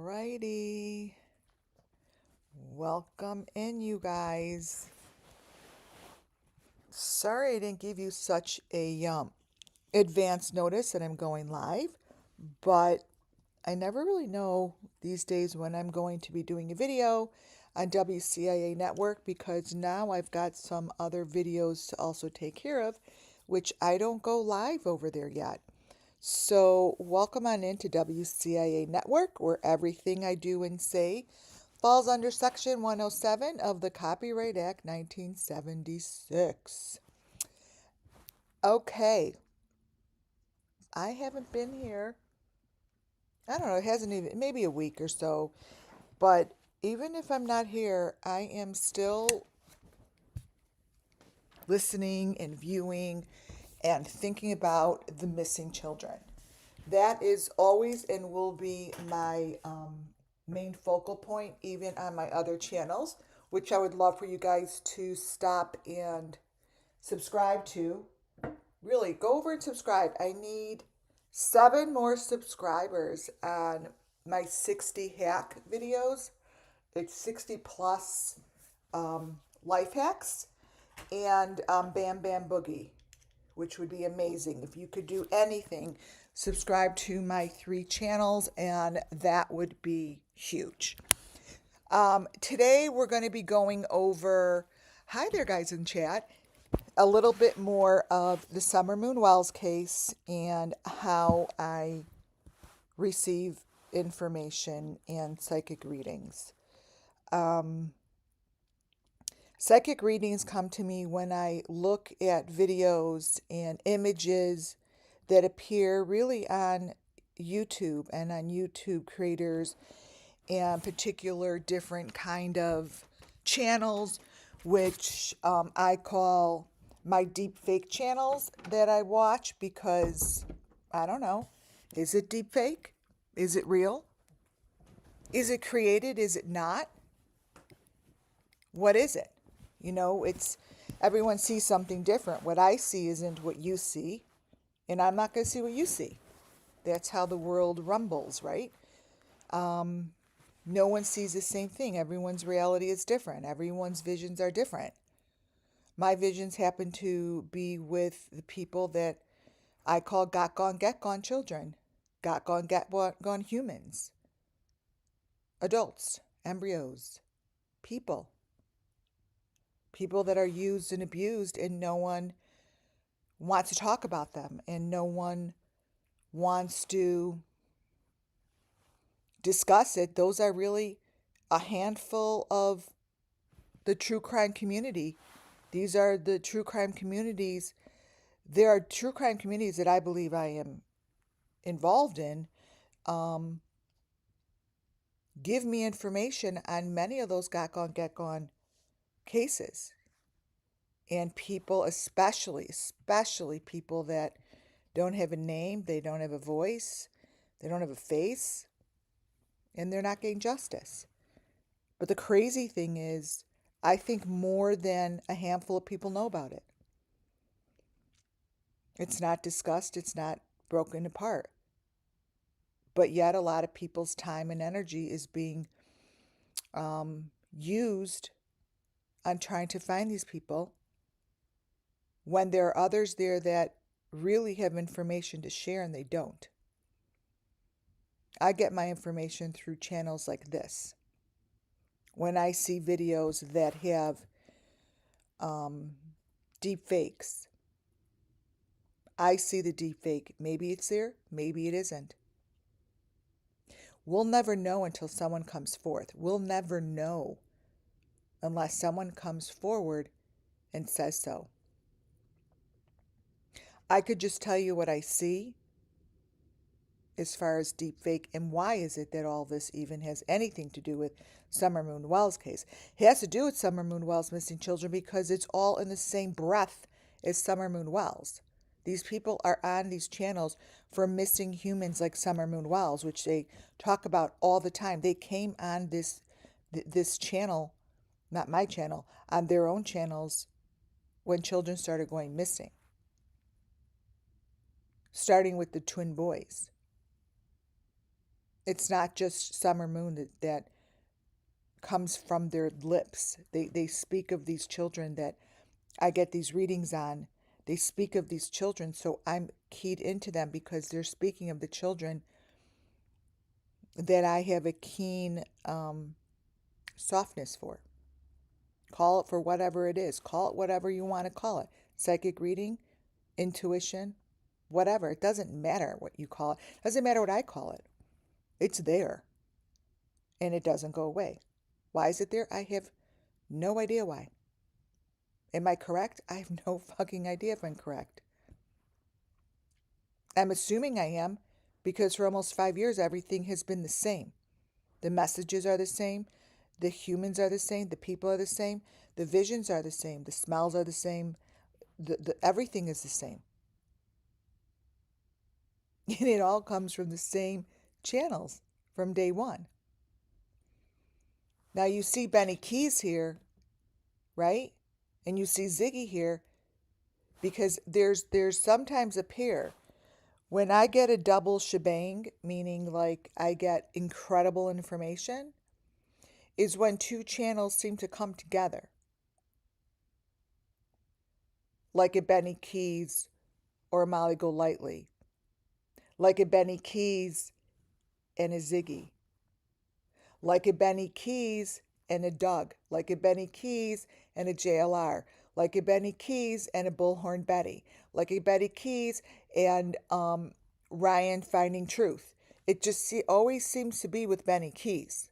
Alrighty. Welcome in, you guys. Sorry I didn't give you such a advance notice that I'm going live, but I never really know these days when I'm going to be doing a video on WCIA Network because now I've got some other videos to also take care of, which I don't go live over there yet. So, welcome on into WCIA Network, where everything I do and say falls under Section 107 of the Copyright Act 1976. Okay, I haven't been here, I don't know, it hasn't even, maybe a week or so, but even if I'm not here, I am still listening and viewing and thinking about the missing children. That is always and will be my main focal point, even on my other channels, which I would love for you guys to stop and subscribe to. Really, go over and subscribe. I need 7 more subscribers on my 60 hack videos. It's 60 plus life hacks and Bam Bam Boogie, which would be amazing. If you could do anything, subscribe to my 3 channels, and that would be huge. Today, we're going to be going over, hi there, guys in chat, a little bit more of the Summer Moon Wells case and how I receive information and psychic readings. Psychic readings come to me when I look at videos and images that appear really on YouTube and on YouTube creators and particular different kind of channels, which I call my deep fake channels that I watch because, I don't know, is it deep fake? Is it real? Is it created? Is it not? What is it? You know, it's everyone sees something different. What I see isn't what you see, and I'm not going to see what you see. That's how the world rumbles, right? No one sees the same thing. Everyone's reality is different. Everyone's visions are different. My visions happen to be with the people that I call got gone, get gone children, got gone, get gone humans, adults, embryos, people that are used and abused, and no one wants to talk about them, and no one wants to discuss it. Those are really a handful of the true crime community. These are the true crime communities. There are true crime communities that I believe I am involved in. Give me information on many of those got gone, get gone cases. And people, especially people that don't have a name, they don't have a voice, they don't have a face, and they're not getting justice. But the crazy thing is, I think more than a handful of people know about it. It's not discussed, it's not broken apart. But yet a lot of people's time and energy is being used on trying to find these people when there are others there that really have information to share and they don't. I get my information through channels like this. When I see videos that have deep fakes, I see the deep fake. Maybe it's there, maybe it isn't. We'll never know until someone comes forth. We'll never know unless someone comes forward and says so. I could just tell you what I see as far as deep fake, and why is it that all this even has anything to do with Summer Moon Wells case. It has to do with Summer Moon Wells missing children because it's all in the same breath as Summer Moon Wells. These people are on these channels for missing humans like Summer Moon Wells, which they talk about all the time. They came on this channel, not my channel, on their own channels when children started going missing. Starting with the twin boys. It's not just Summer Moon that comes from their lips. They speak of these children that I get these readings on. They speak of these children, so I'm keyed into them because they're speaking of the children that I have a keen softness for. Call it for whatever it is. Call it whatever you want to call it. Psychic reading, intuition, whatever. It doesn't matter what you call it. It doesn't matter what I call it. It's there and it doesn't go away. Why is it there? I have no idea why. Am I correct? I have no fucking idea if I'm correct. I'm assuming I am because for almost 5 years, everything has been the same. The messages are the same. The humans are the same. The people are the same. The visions are the same. The smells are the same. Everything is the same. And it all comes from the same channels from day one. Now you see Benny Keys here, right? And you see Ziggy here because there's sometimes a pair. When I get a double shebang, meaning like I get incredible information, is when two channels seem to come together. Like a Benny Keys or a Molly Golightly. Like a Benny Keys and a Ziggy. Like a Benny Keys and a Doug. Like a Benny Keys and a JLR. Like a Benny Keys and a Bullhorn Betty. Like a Benny Keys and Ryan Finding Truth. It just always seems to be with Benny Keys.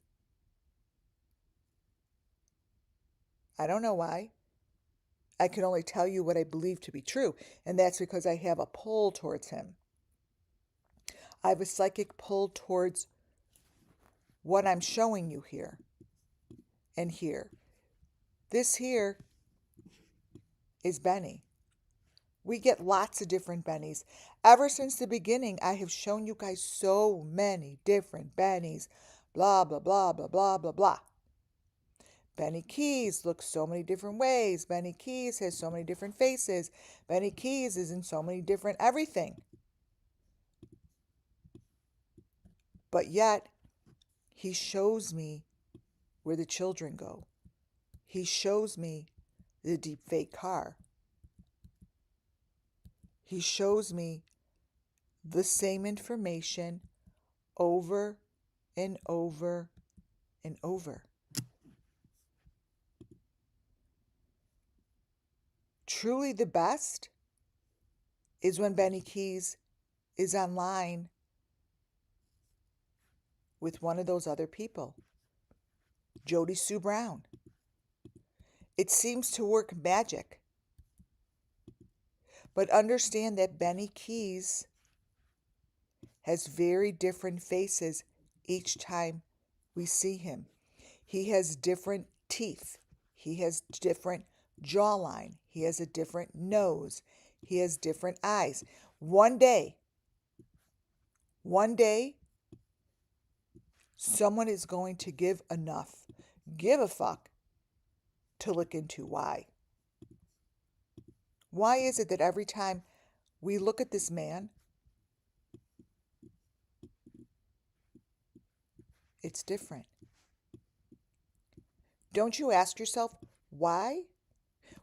I don't know why. I can only tell you what I believe to be true, and that's because I have a pull towards him. I have a psychic pull towards what I'm showing you here and here. This here is Benny. We get lots of different Bennies. Ever since the beginning, I have shown you guys so many different Bennies. Blah, blah, blah, blah, blah, blah, blah. Benny Keys looks so many different ways. Benny Keys has so many different faces. Benny Keys is in so many different everything. But yet, he shows me where the children go. He shows me the deep fake car. He shows me the same information over and over and over. Truly the best is when Benny Keys is online with one of those other people, Jody Sue Brown. It seems to work magic. But understand that Benny Keys has very different faces each time we see him. He has different teeth. He has different jawline. He has a different nose. He has different eyes. One day, someone is going to give a fuck, to look into why. Why is it that every time we look at this man, it's different? Don't you ask yourself, why?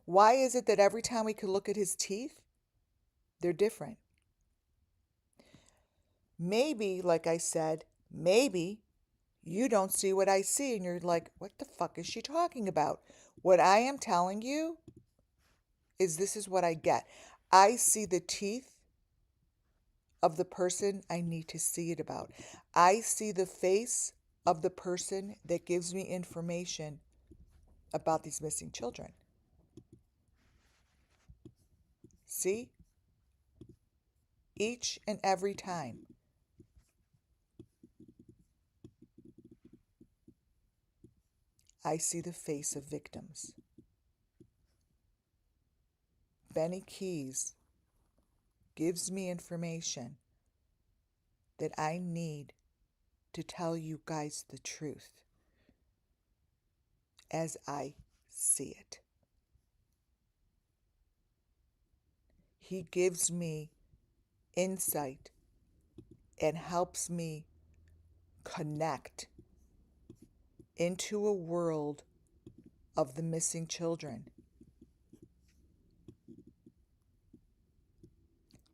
Why is it that every time we can look at his teeth, they're different? Maybe, like I said, maybe you don't see what I see and you're like, what the fuck is she talking about? What I am telling you is this is what I get. I see the teeth of the person I need to see it about. I see the face of the person that gives me information about these missing children. See? Each and every time. I see the face of victims. Benny Keys gives me information that I need to tell you guys the truth as I see it. He gives me insight and helps me connect into a world of the missing children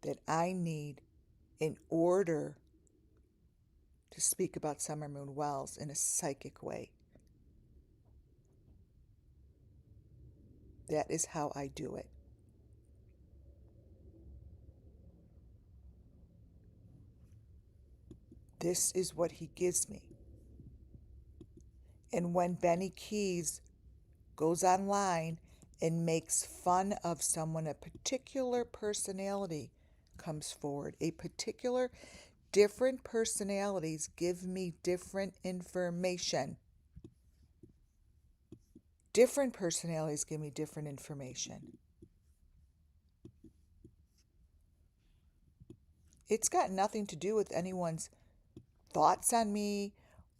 that I need in order to speak about Summer Moon Wells in a psychic way. That is how I do it. This is what he gives me. And when Benny Keys goes online and makes fun of someone, a particular personality comes forward. Different personalities give me different information. Different personalities give me different information. It's got nothing to do with anyone's thoughts on me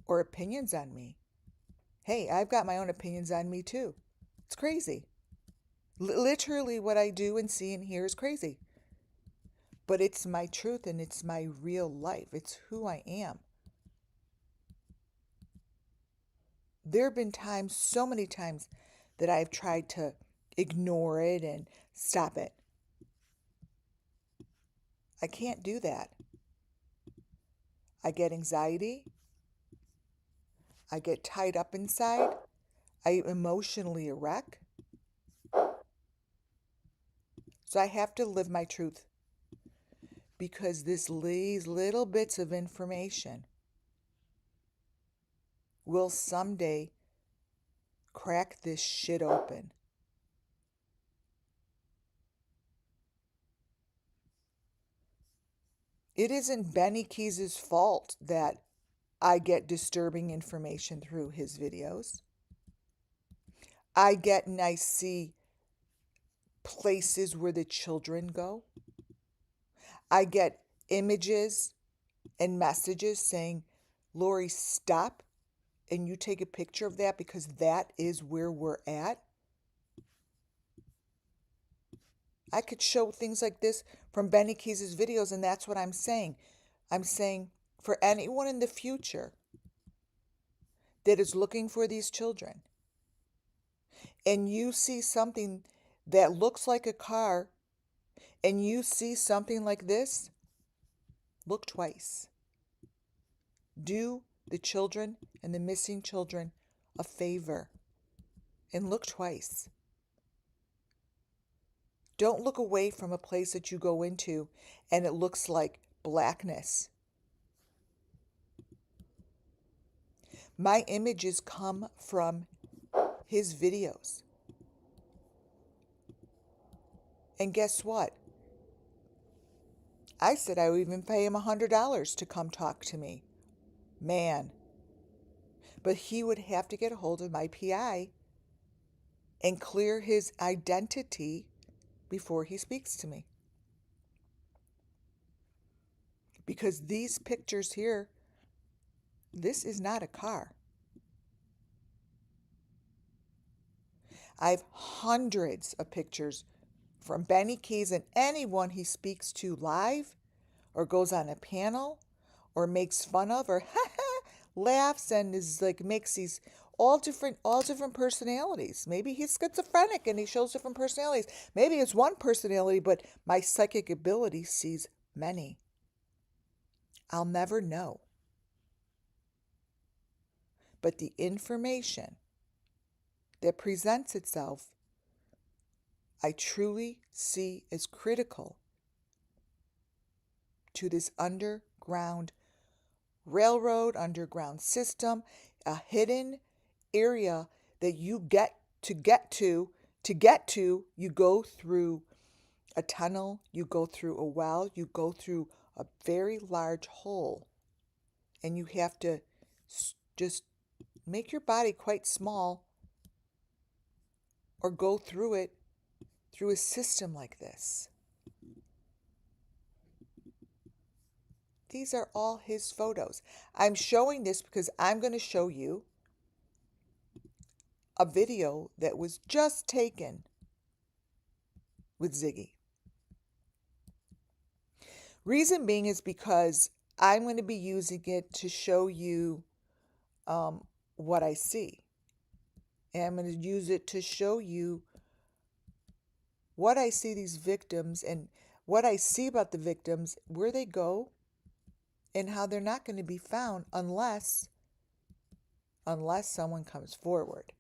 or opinions on me. Hey, I've got my own opinions on me too. It's crazy. Literally what I do and see and hear is crazy. But it's my truth and it's my real life. It's who I am. There have been times, so many times, that I've tried to ignore it and stop it. I can't do that. I get anxiety. I get tied up inside. I emotionally a wreck. So I have to live my truth. Because these little bits of information will someday crack this shit open. It isn't Benny Keys' fault that I get disturbing information through his videos. I get and I see places where the children go. I get images and messages saying, Lori, stop, and you take a picture of that because that is where we're at. I could show things like this from Benny Keys' videos, and that's what I'm saying. I'm saying for anyone in the future that is looking for these children, and you see something that looks like a car, and you see something like this, look twice. Do the children and the missing children a favor and look twice. Don't look away from a place that you go into and it looks like blackness. My images come from his videos. And guess what? I said I would even pay him $100 to come talk to me. Man. But he would have to get a hold of my PI and clear his identity before he speaks to me. Because these pictures here, this is not a car. I have hundreds of pictures from Benny Keys and anyone he speaks to live or goes on a panel or makes fun of or laughs and is like makes these all different personalities. Maybe he's schizophrenic and he shows different personalities. Maybe it's one personality, but my psychic ability sees many. I'll never know. But the information that presents itself, I truly see as critical to this underground railroad, underground system, a hidden area that you get to, you go through a tunnel, you go through a well, you go through a very large hole, and you have to just make your body quite small or go through it through a system like this. These are all his photos. I'm showing this because I'm going to show you a video that was just taken with Ziggy. Reason being is because I'm going to be using it to show you what I see. And I'm going to use it to show you what I see these victims and what I see about the victims, where they go, and how they're not going to be found unless someone comes forward.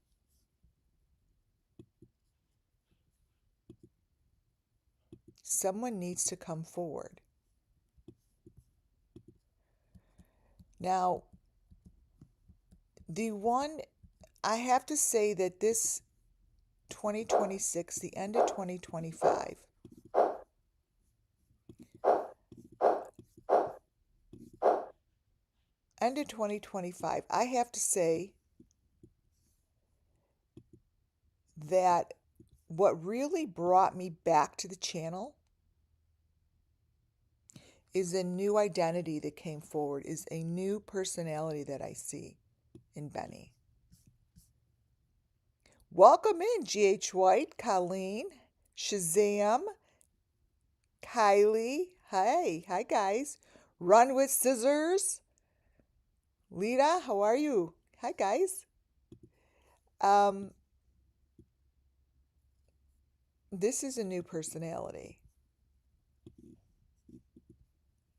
Someone needs to come forward. Now, I have to say that this 2026, the end of 2025, I have to say that what really brought me back to the channel is a new identity that came forward, is a new personality that I see in Benny. Welcome in, G.H. White, Colleen, Shazam, Kylie. Hi guys. Run with Scissors. Lita, how are you? Hi guys. This is a new personality.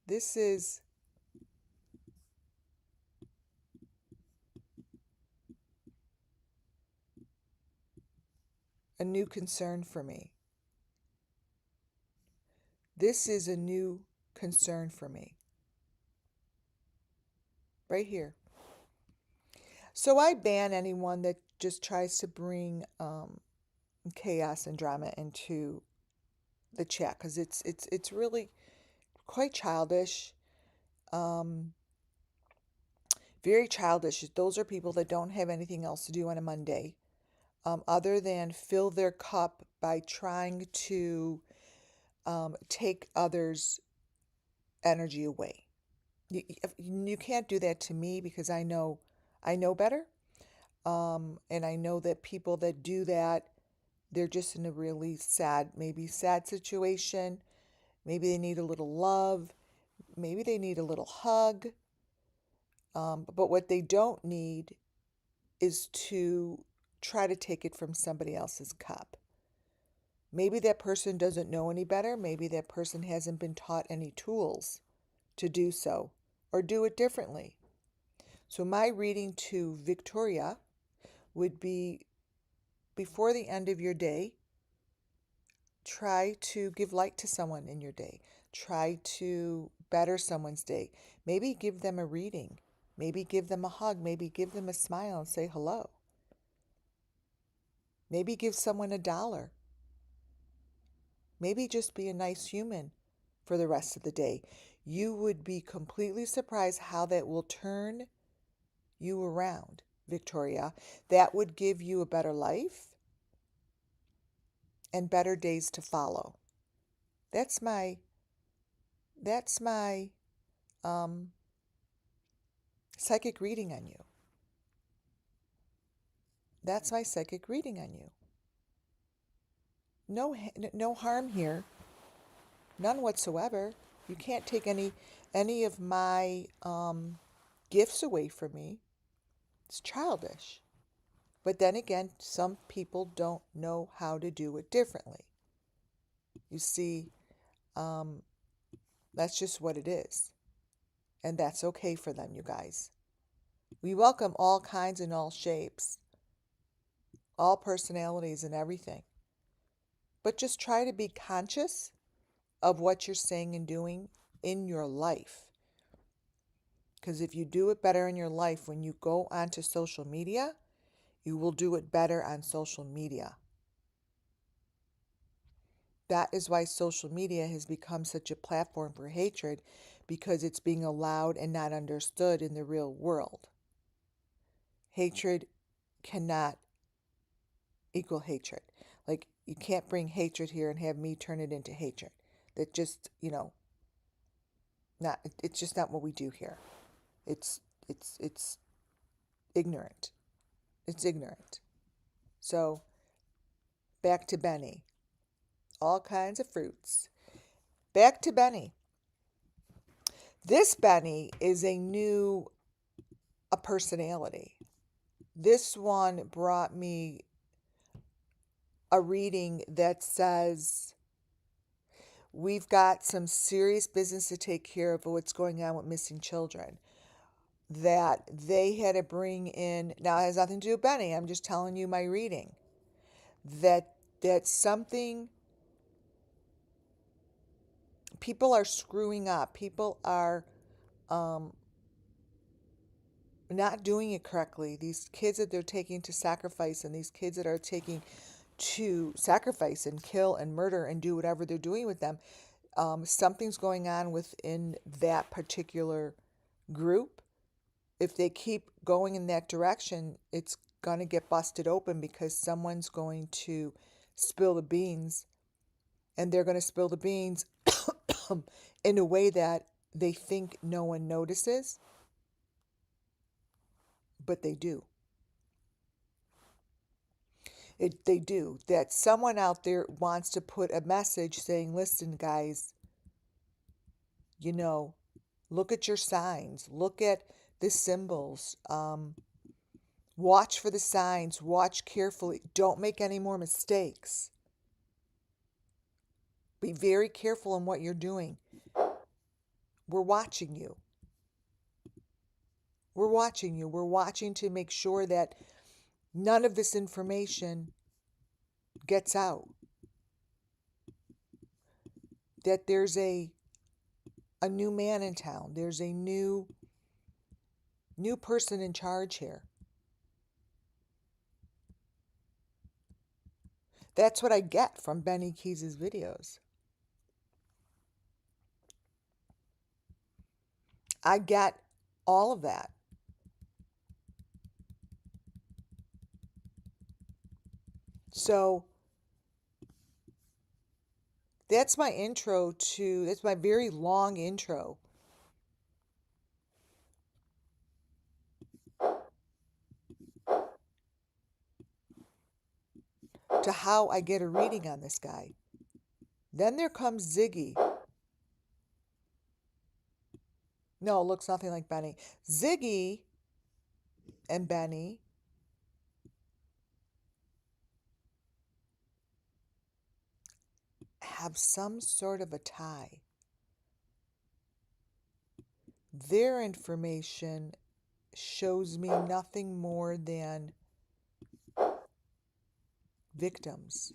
This is a new concern for me. This is a new concern for me. Right here. So I ban anyone that just tries to bring chaos and drama into the chat, because it's really quite childish. Very childish. Those are people that don't have anything else to do on a Monday, other than fill their cup by trying to take others' energy away. You can't do that to me, because I know better. And I know that people that do that, they're just in a really sad situation. Maybe they need a little love. Maybe they need a little hug. But what they don't need is to try to take it from somebody else's cup. Maybe that person doesn't know any better. Maybe that person hasn't been taught any tools to do so or do it differently. So my reading to Victoria would be, before the end of your day, try to give light to someone in your day. Try to better someone's day. Maybe give them a reading. Maybe give them a hug. Maybe give them a smile and say hello. Maybe give someone $1. Maybe just be a nice human for the rest of the day. You would be completely surprised how that will turn you around, Victoria. That would give you a better life and better days to follow. That's my psychic reading on you. That's my psychic reading on you. No harm here. None whatsoever. You can't take any of my gifts away from me. It's childish. But then again, some people don't know how to do it differently. You see, that's just what it is. And that's okay for them, you guys. We welcome all kinds and all shapes, all personalities and everything. But just try to be conscious of what you're saying and doing in your life. Because if you do it better in your life when you go onto social media, you will do it better on social media. That is why social media has become such a platform for hatred, because it's being allowed and not understood in the real world. Hatred cannot equal hatred. Like, you can't bring hatred here and have me turn it into hatred. That just, it's just not what we do here. It's ignorant. It's ignorant. So, back to Benny. All kinds of fruits. Back to Benny. This Benny is a personality. This one brought me a reading that says we've got some serious business to take care of what's going on with missing children. That they had to bring in, now it has nothing to do with Benny, I'm just telling you my reading. That something, people are screwing up. People are not doing it correctly. These kids that they're taking to sacrifice, and these kids that are taking to sacrifice and kill and murder and do whatever they're doing with them, something's going on within that particular group. If they keep going in that direction, it's going to get busted open because someone's going to spill the beans, and they're going to spill the beans in a way that they think no one notices, but they do. They do. That someone out there wants to put a message saying, listen, guys, look at your signs, look at the symbols, watch for the signs, watch carefully, don't make any more mistakes. Be very careful in what you're doing. We're watching you. We're watching you. We're watching to make sure that none of this information gets out. That there's a new man in town. There's a new person in charge here. That's what I get from Benny Keys' videos. I get all of that. So that's my that's my very long intro to how I get a reading on this guy. Then there comes Ziggy. No, it looks nothing like Benny. Ziggy and Benny have some sort of a tie. Their information shows me nothing more than victims.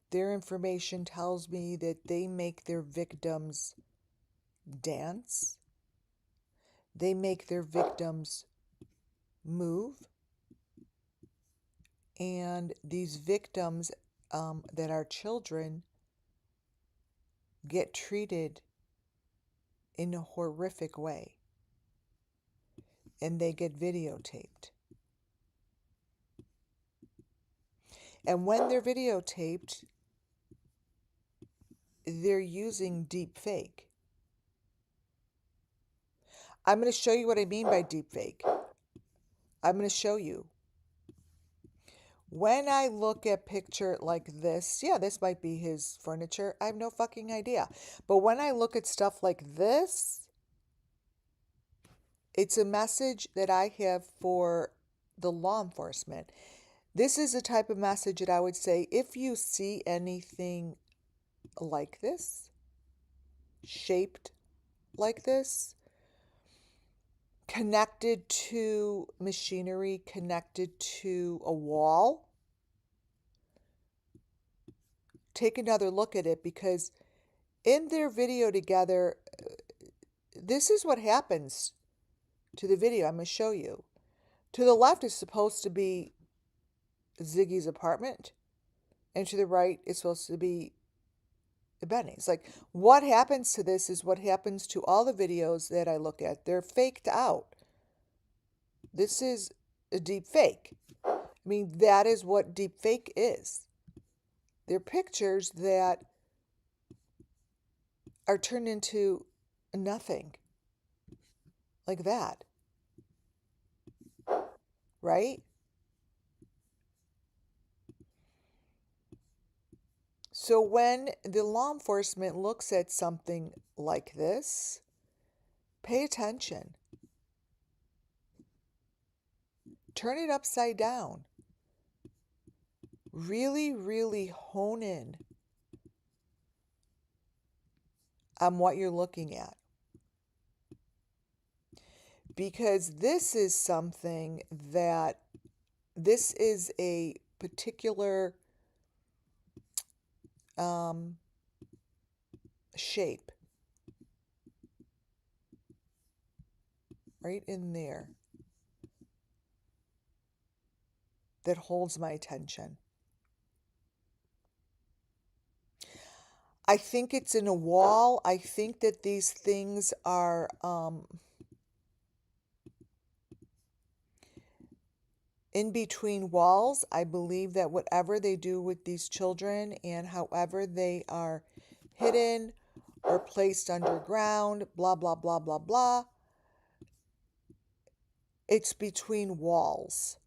Their information tells me that they make their victims dance. They make their victims move. And these victims that are children get treated in a horrific way. And they get videotaped. And when they're videotaped, they're using deep fake. I'm going to show you what I mean by deep fake. I'm going to show you. When I look at picture like this, yeah, this might be his furniture. I have no fucking idea. But when I look at stuff like this, it's a message that I have for the law enforcement. This is the type of message that I would say, if you see anything like this, shaped like this, connected to machinery, connected to a wall, take another look at it, because in their video together, this is what happens to the video. I'm going to show you. To the left is supposed to be Ziggy's apartment, and to the right is supposed to be Benny's. Like, what happens to this is what happens to all the videos that I look at. They're faked out. This is a deep fake. I mean, that is what deep fake is. They're pictures that are turned into nothing. Like that. Right? So when the law enforcement looks at something like this, pay attention. Turn it upside down. Really, really hone in on what you're looking at. Because this is something that, this is a particular shape right in there that holds my attention. I think it's in a wall. I think that these things are in between walls. I believe that whatever they do with these children and however they are hidden or placed underground, blah, blah, blah, blah, blah, it's between walls.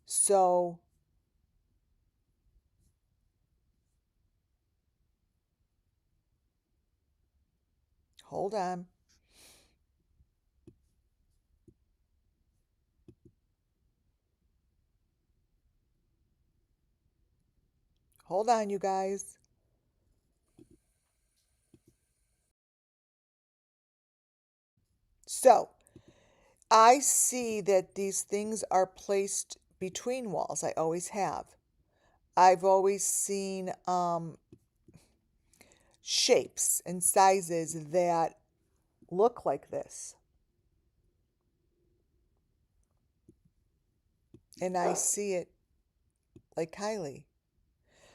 So hold on. Hold on, you guys. So I see that these things are placed between walls. I always have. I've always seen shapes and sizes that look like this. And I see it like Kylie.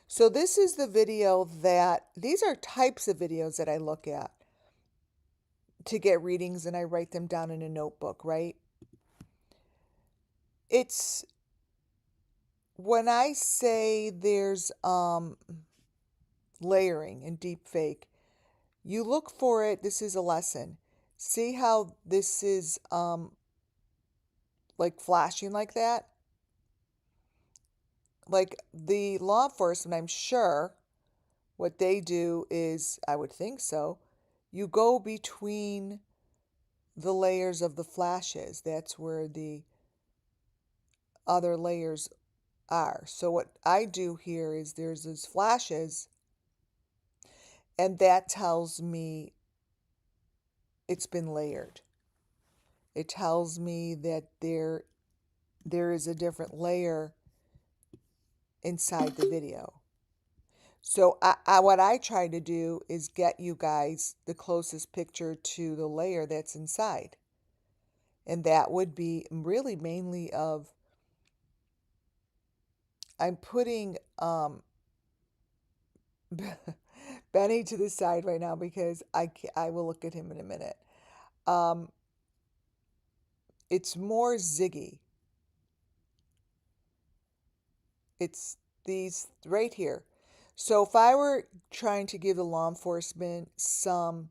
So this is the video that, these are types of videos that I look at to get readings, and I write them down in a notebook, right? It's, when I say there's layering and deep fake, you look for it. This is a lesson. See how this is like flashing like that? Like the law enforcement, I'm sure what they do is, I would think so, you go between the layers of the flashes. That's where the other layers are. So what I do here is there's these flashes, and that tells me it's been layered. It tells me that there is a different layer inside the video. So what I try to do is get you guys the closest picture to the layer that's inside. And that would be really mainly of, I'm putting Benny to the side right now because I will look at him in a minute. It's more Ziggy. It's these right here. So if I were trying to give the law enforcement some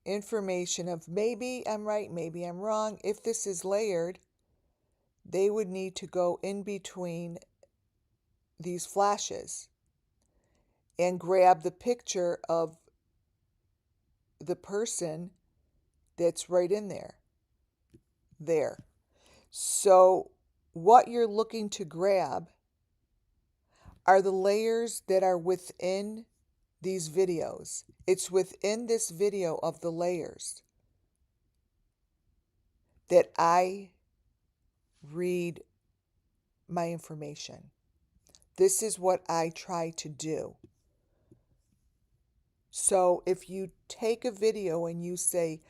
information of maybe I'm right, maybe I'm wrong, if this is layered, they would need to go in between these flashes and grab the picture of the person that's right in there. There. So what you're looking to grab are the layers that are within these videos. It's within this video of the layers that I read my information. This is what I try to do. So if you take a video and you say,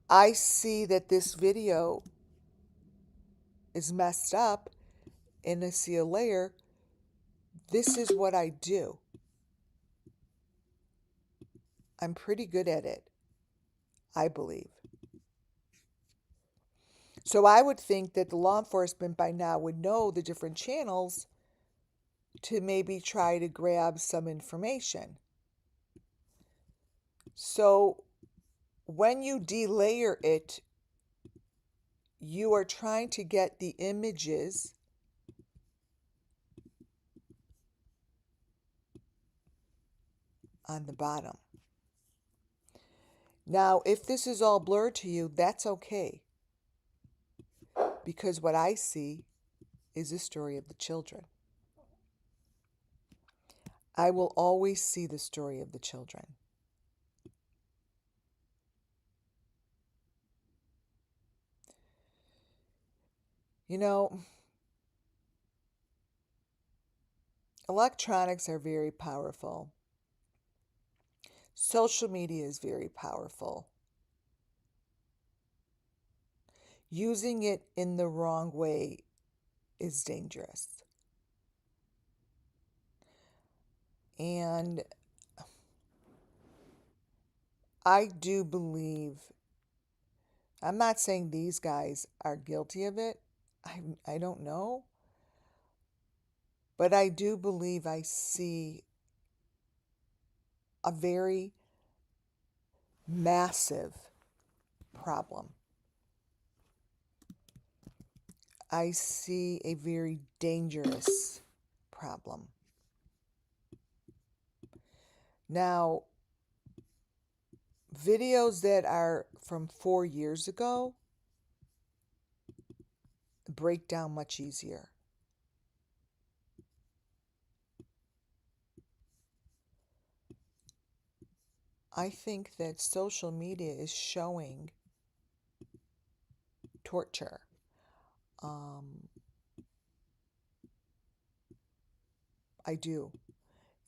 I see that this video is messed up and I see a layer, this is what I do. I'm pretty good at it, I believe. So I would think that the law enforcement by now would know the different channels to maybe try to grab some information. So when you delayer it, you are trying to get the images on the bottom. Now, if this is all blurred to you, that's okay. Because what I see is the story of the children. I will always see the story of the children. You know, electronics are very powerful. Social media is very powerful. Using it in the wrong way is dangerous. And I do believe, I'm not saying these guys are guilty of it. I don't know. But I do believe I see a very massive problem. I see a very dangerous problem. Now, videos that are from 4 years ago break down much easier. I think that social media is showing torture. I do.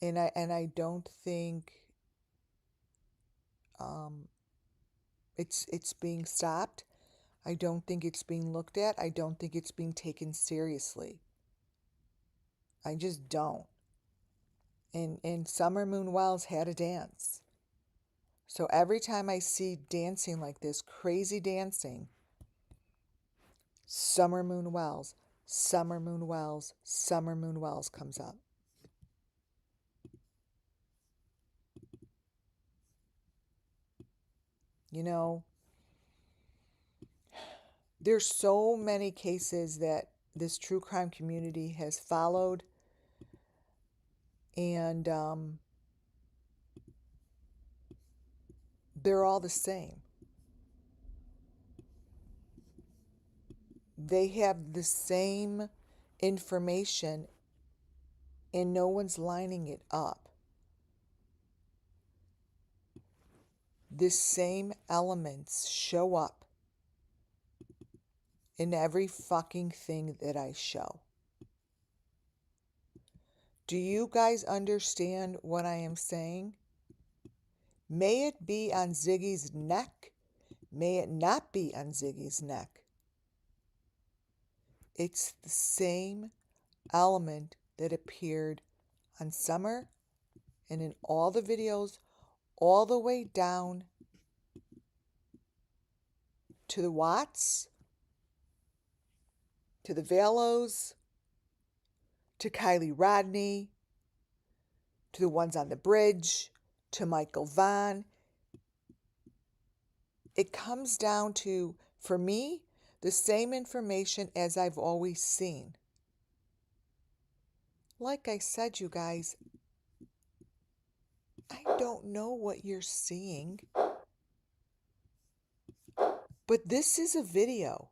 And I don't think it's being stopped. I don't think it's being looked at. I don't think it's being taken seriously. I just don't. And Summer Moon Wells had a dance. So every time I see dancing like this, crazy dancing, Summer Moon Wells, Summer Moon Wells, Summer Moon Wells comes up. You know, there's so many cases that this true crime community has followed, and they're all the same. They have the same information, and no one's lining it up. The same elements show up in every fucking thing that I show. Do you guys understand what I am saying? May it be on Ziggy's neck. May it not be on Ziggy's neck. It's the same element that appeared on Summer and in all the videos, all the way down to the Watts, to the Velos, to Kylie Rodney, to the ones on the bridge, to Michael Vaughn. It comes down to, for me, the same information as I've always seen. Like I said, you guys, I don't know what you're seeing, but this is a video.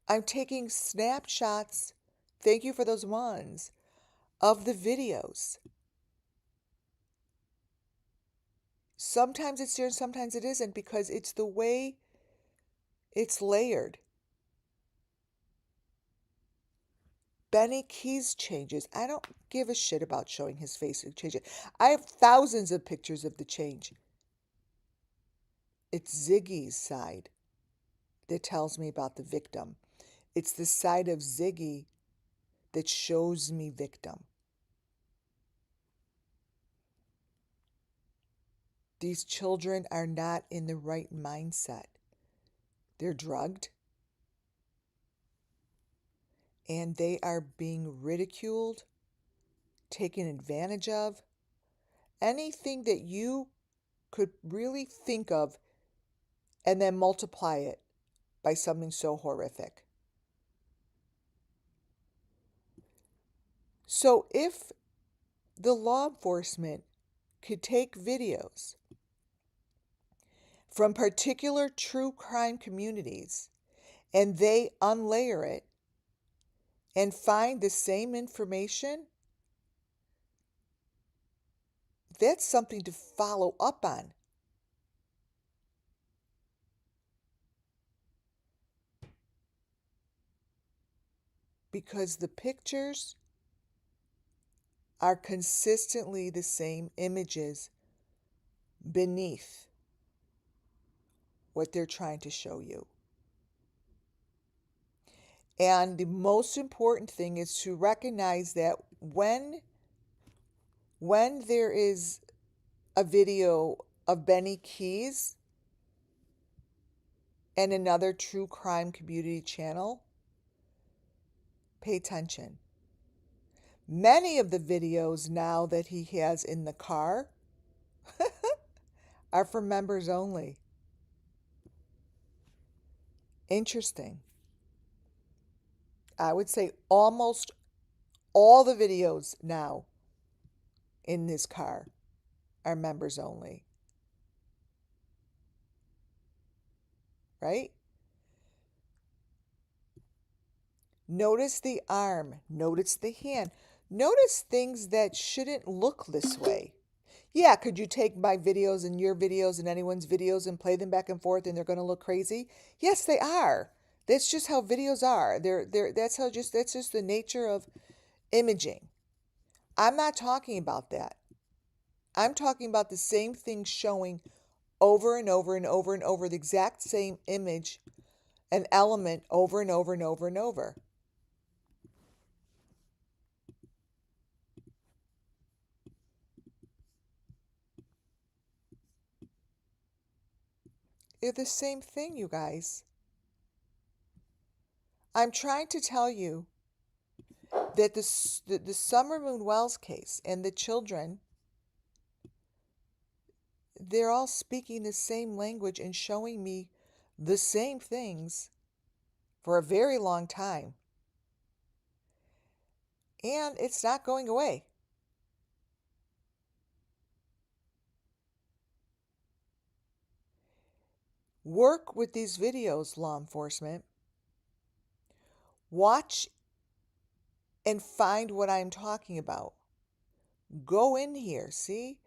I'm taking snapshots, thank you for those ones, of the videos. Sometimes it's there and sometimes it isn't, because it's the way it's layered. Benny Keys changes. I don't give a shit about showing his face and change it. I have thousands of pictures of the change. It's Ziggy's side that tells me about the victim. It's the side of Ziggy that shows me victim. These children are not in the right mindset. They're drugged, and they are being ridiculed, taken advantage of. Anything that you could really think of, and then multiply it by something so horrific. So if the law enforcement could take videos from particular true crime communities and they unlayer it and find the same information, that's something to follow up on. Because the pictures are consistently the same images beneath what they're trying to show you. And the most important thing is to recognize that when there is a video of Benny Keys and another true crime community channel, pay attention. Many of the videos now that he has in the car are for members only. Interesting. I would say almost all the videos now in this car are members only. Right? Notice the arm. Notice the hand. Notice things that shouldn't look this way. Yeah, could you take my videos and your videos and anyone's videos and play them back and forth and they're going to look crazy? Yes, they are. That's just how videos are. That's just the nature of imaging. I'm not talking about that. I'm talking about the same thing showing over and over and over and over the exact same image, an element over and over and over and over. They're the same thing, you guys. I'm trying to tell you that the Summer Moon Wells case and the children, they're all speaking the same language and showing me the same things for a very long time. And it's not going away. Work with these videos, law enforcement. Watch and find what I'm talking about. Go in here, see?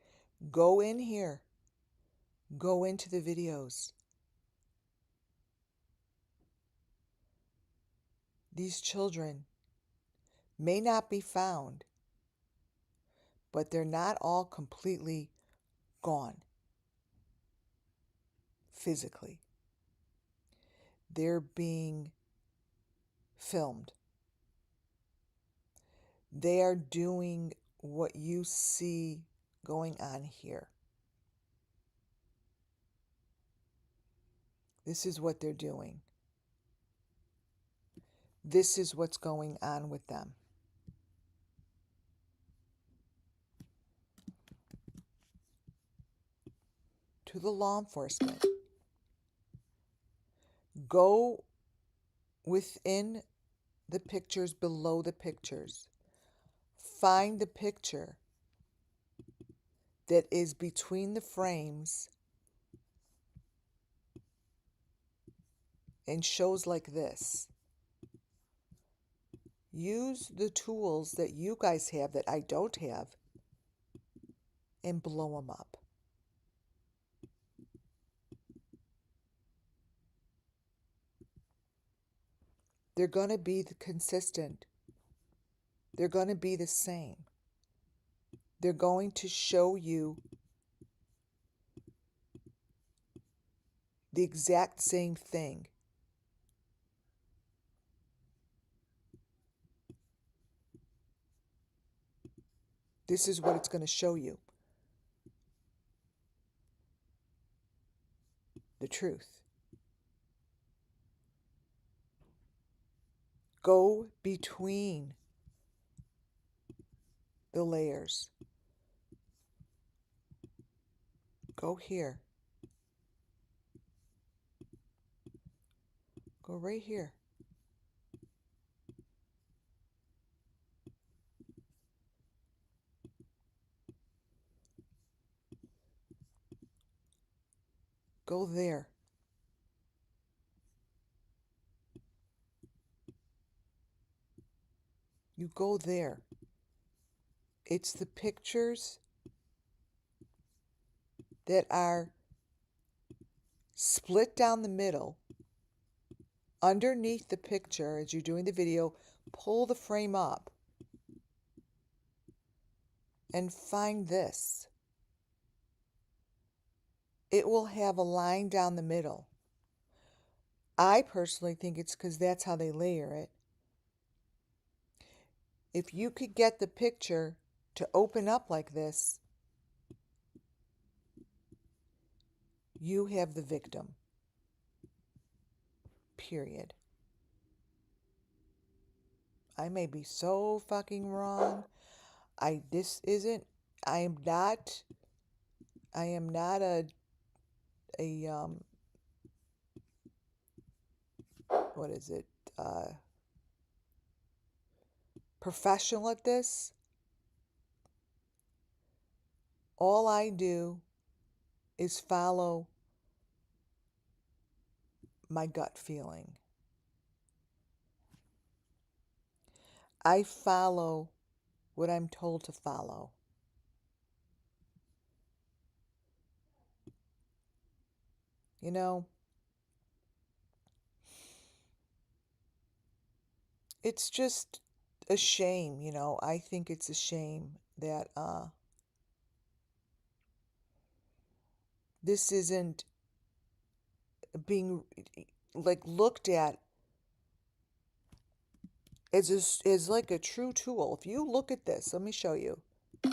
Go in here. Go into the videos. These children may not be found, but they're not all completely gone physically. They're being filmed. They are doing what you see going on here. This is what they're doing. This is what's going on with them. To the law enforcement, go within the pictures, below the pictures. Find the picture that is between the frames and shows like this. Use the tools that you guys have that I don't have and blow them up. They're going to be consistent. They're going to be the same. They're going to show you the exact same thing. This is what it's going to show you. The truth. Go between the layers. Go here. Go right here. You go there. It's the pictures that are split down the middle. Underneath the picture, as you're doing the video, pull the frame up and find this. It will have a line down the middle. I personally think it's because that's how they layer it. If you could get the picture to open up like this, you have the victim. Period. I may be so fucking wrong. I am not a what is it? Professional at this. All I do is follow my gut feeling. I follow what I'm told to follow. You know, it's just a shame, I think it's a shame that this isn't being like looked at as like a true tool. If you look at this, let me show you. I'm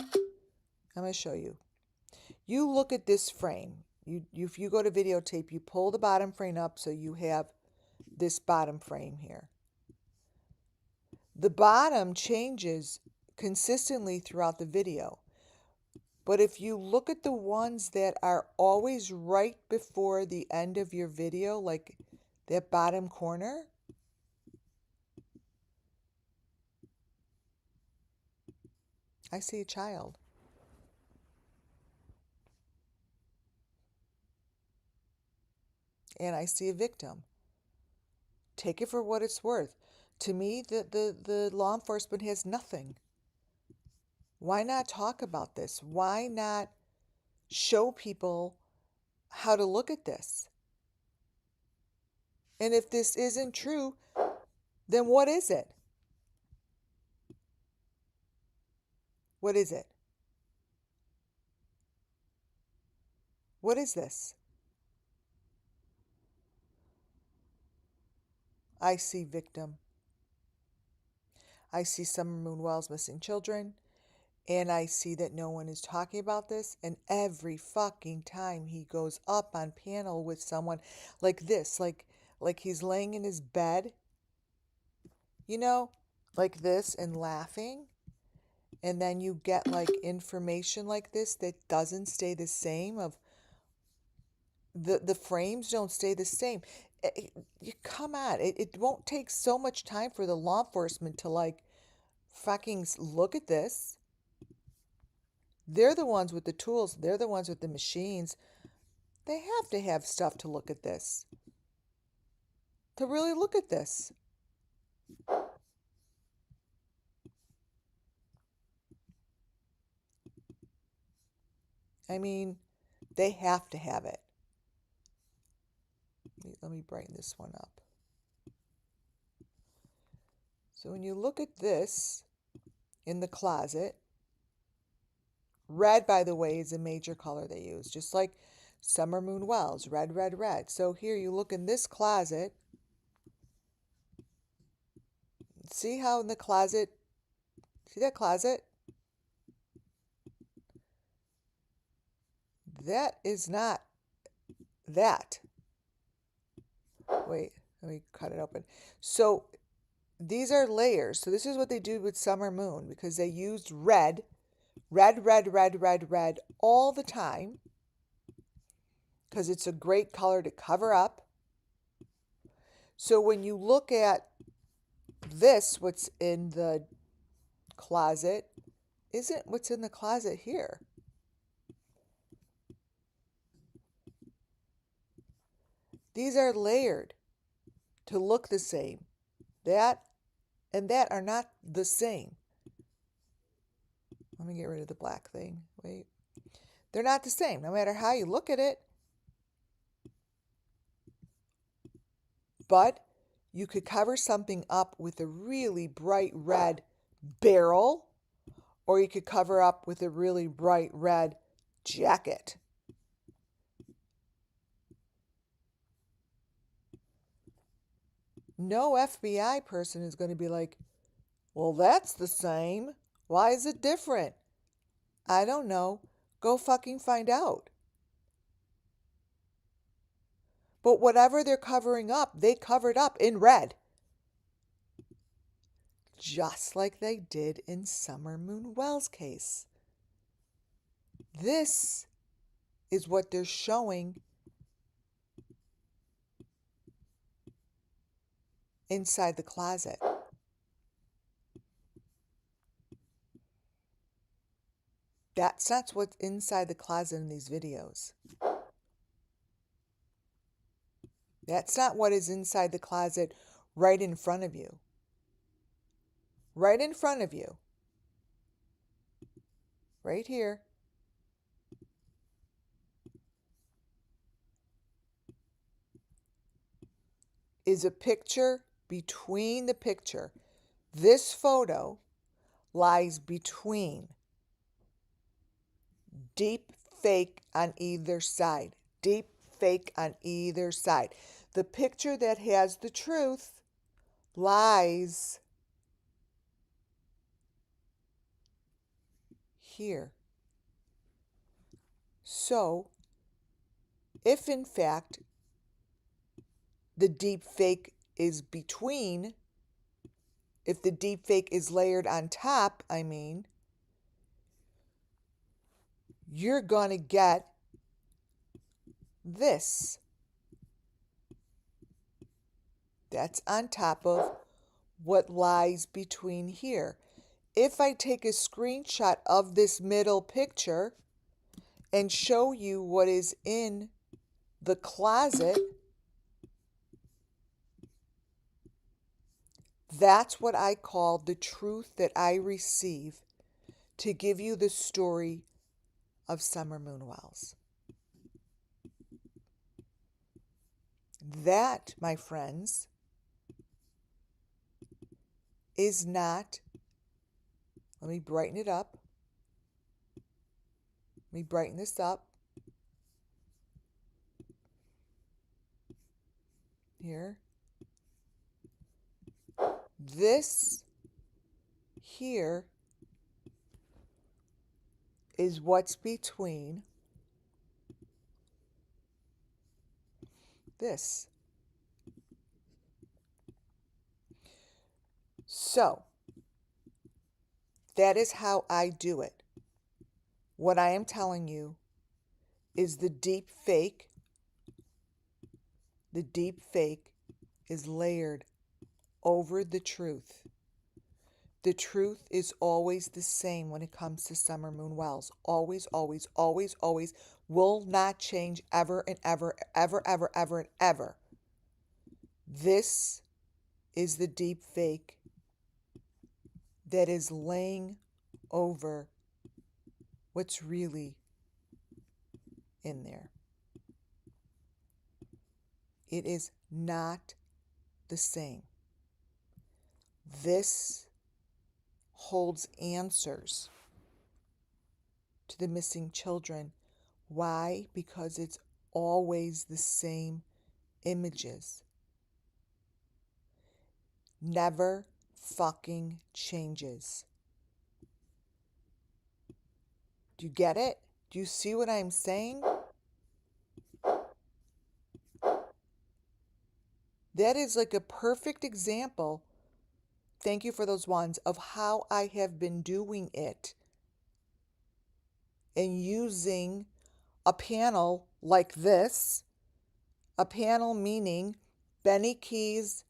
going to show you. You look at this frame. If you go to videotape, you pull the bottom frame up so you have this bottom frame here. The bottom changes consistently throughout the video. But if you look at the ones that are always right before the end of your video, like that bottom corner, I see a child. And I see a victim. Take it for what it's worth. To me, the law enforcement has nothing. Why not talk about this? Why not show people how to look at this? And if this isn't true, then what is it? What is it? What is this? I see victim. I see Summer Moon Wells missing children. And I see that no one is talking about this. And every fucking time he goes up on panel with someone like this, like he's laying in his bed, like this and laughing. And then you get like information like this that doesn't stay the same. Of the frames don't stay the same. You come on. It won't take so much time for the law enforcement to like fucking look at this. They're the ones with the tools. They're the ones with the machines. They have to have stuff to look at this. To really look at this. I mean, they have to have it. Let me brighten this one up. So when you look at this in the closet, red, by the way, is a major color they use, just like Summer Moon Wells, red, red, red. So here you look in this closet. See how in the closet, see that closet? That is not that. Wait, let me cut it open. So these are layers. So this is what they do with Summer Moon, because they used red, red, red, red, red, red all the time, because it's a great color to cover up. So when you look at this, what's in the closet isn't what's in the closet here. These are layered to look the same. That and that are not the same. Let me get rid of the black thing. Wait. They're not the same, no matter how you look at it. But you could cover something up with a really bright red barrel, or you could cover up with a really bright red jacket. No FBI person is going to be like, well, that's the same. Why is it different? I don't know. Go fucking find out. But whatever they're covering up, they covered up in red. Just like they did in Summer Moon Wells' case. This is what they're showing inside the closet. That's not what's inside the closet in these videos. That's not what is inside the closet right in front of you. Right in front of you. Right here. Is a picture between the picture. This photo lies between. Deep fake on either side. Deep fake on either side. The picture that has the truth lies here. So, if in fact the deep fake is between, if the deep fake is layered on top, you're going to get this. That's on top of what lies between here. If I take a screenshot of this middle picture and show you what is in the closet, that's what I call the truth that I receive to give you the story of Summer Moon Wells. That, my friends, is not, let me brighten it up. Let me brighten this up. Here. This here is what's between this. So, that is how I do it. What I am telling you is the deep fake. The deep fake is layered over the truth. The truth is always the same when it comes to Summer Moon Wells. Always, always, always, always. Will not change ever and ever, ever, ever, ever, and ever. This is the deep fake that is laying over what's really in there. It is not the same. This holds answers to the missing children. Why? Because it's always the same images. Never fucking changes. Do you get it? Do you see what I'm saying? That is like a perfect example, thank you for those ones, of how I have been doing it and using a panel like this. A panel meaning Benny Keys,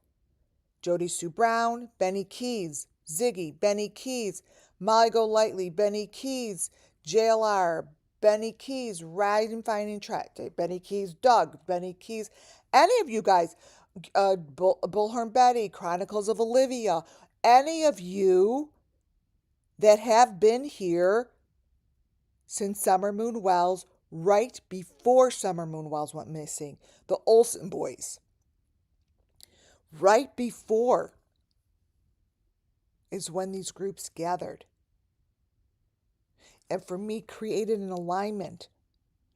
Jody Sue Brown, Benny Keys, Ziggy, Benny Keys, Molly Golightly, Benny Keys, JLR, Benny Keys, Ride and Finding Track, Benny Keys, Doug, Benny Keys, any of you guys, Bullhorn Betty, Chronicles of Olivia, any of you that have been here since Summer Moon Wells, right before Summer Moon Wells went missing, the Olsen boys, right before is when these groups gathered. And for me, created an alignment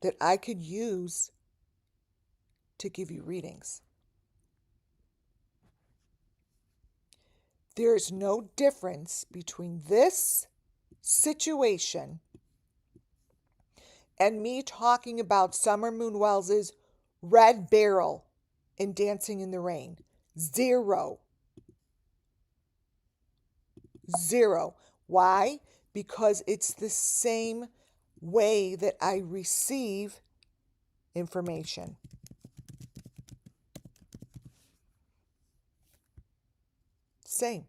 that I could use to give you readings. There's no difference between this situation and me talking about Summer Moon Wells's Red Barrel in Dancing in the Rain. Zero. Why? Because it's the same way that I receive information. Same.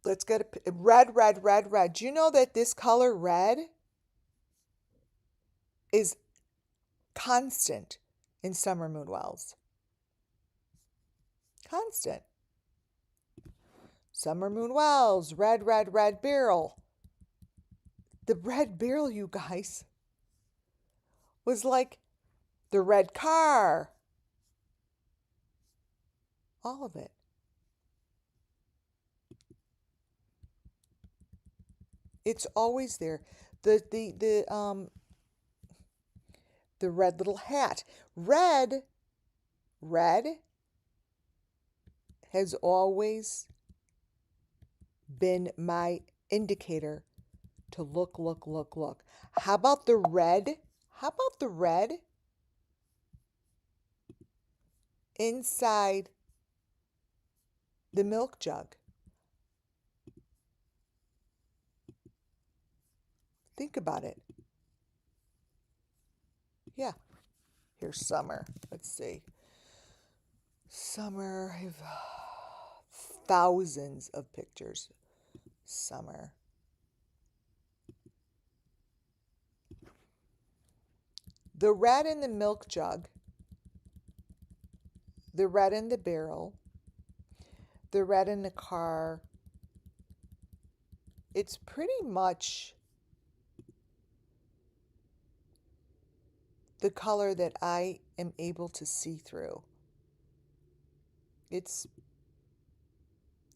Let's get a red. Do you know that this color red is constant in Summer Moon Wells? Constant. Summer Moon Wells, red barrel. The red barrel, you guys, was like the red car. All of it. It's always there. The red little hat. Red has always been my indicator to look. How about the red? Inside the milk jug? Think about it. Yeah. Here's Summer. Let's see. Summer. I have thousands of pictures. Summer. The red in the milk jug. The red in the barrel. The red in the car. It's pretty much the color that I am able to see through. It's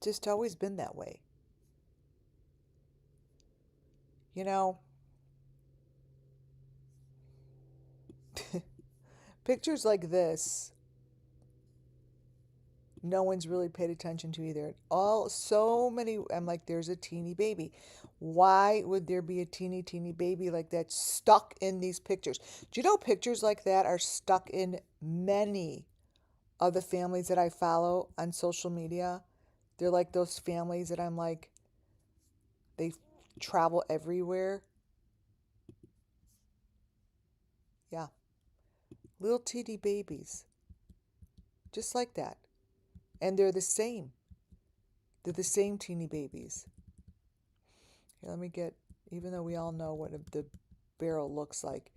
just always been that way. You know, pictures like this, no one's really paid attention to either. So many, I'm like, there's a teeny baby. Why would there be a teeny baby like that stuck in these pictures? Do you know pictures like that are stuck in many of the families that I follow on social media? They're like those families that I'm like, they travel everywhere. Yeah. Little teeny babies. Just like that. And they're the same. They're the same teeny babies. Here, let me get, even though we all know what the barrel looks like.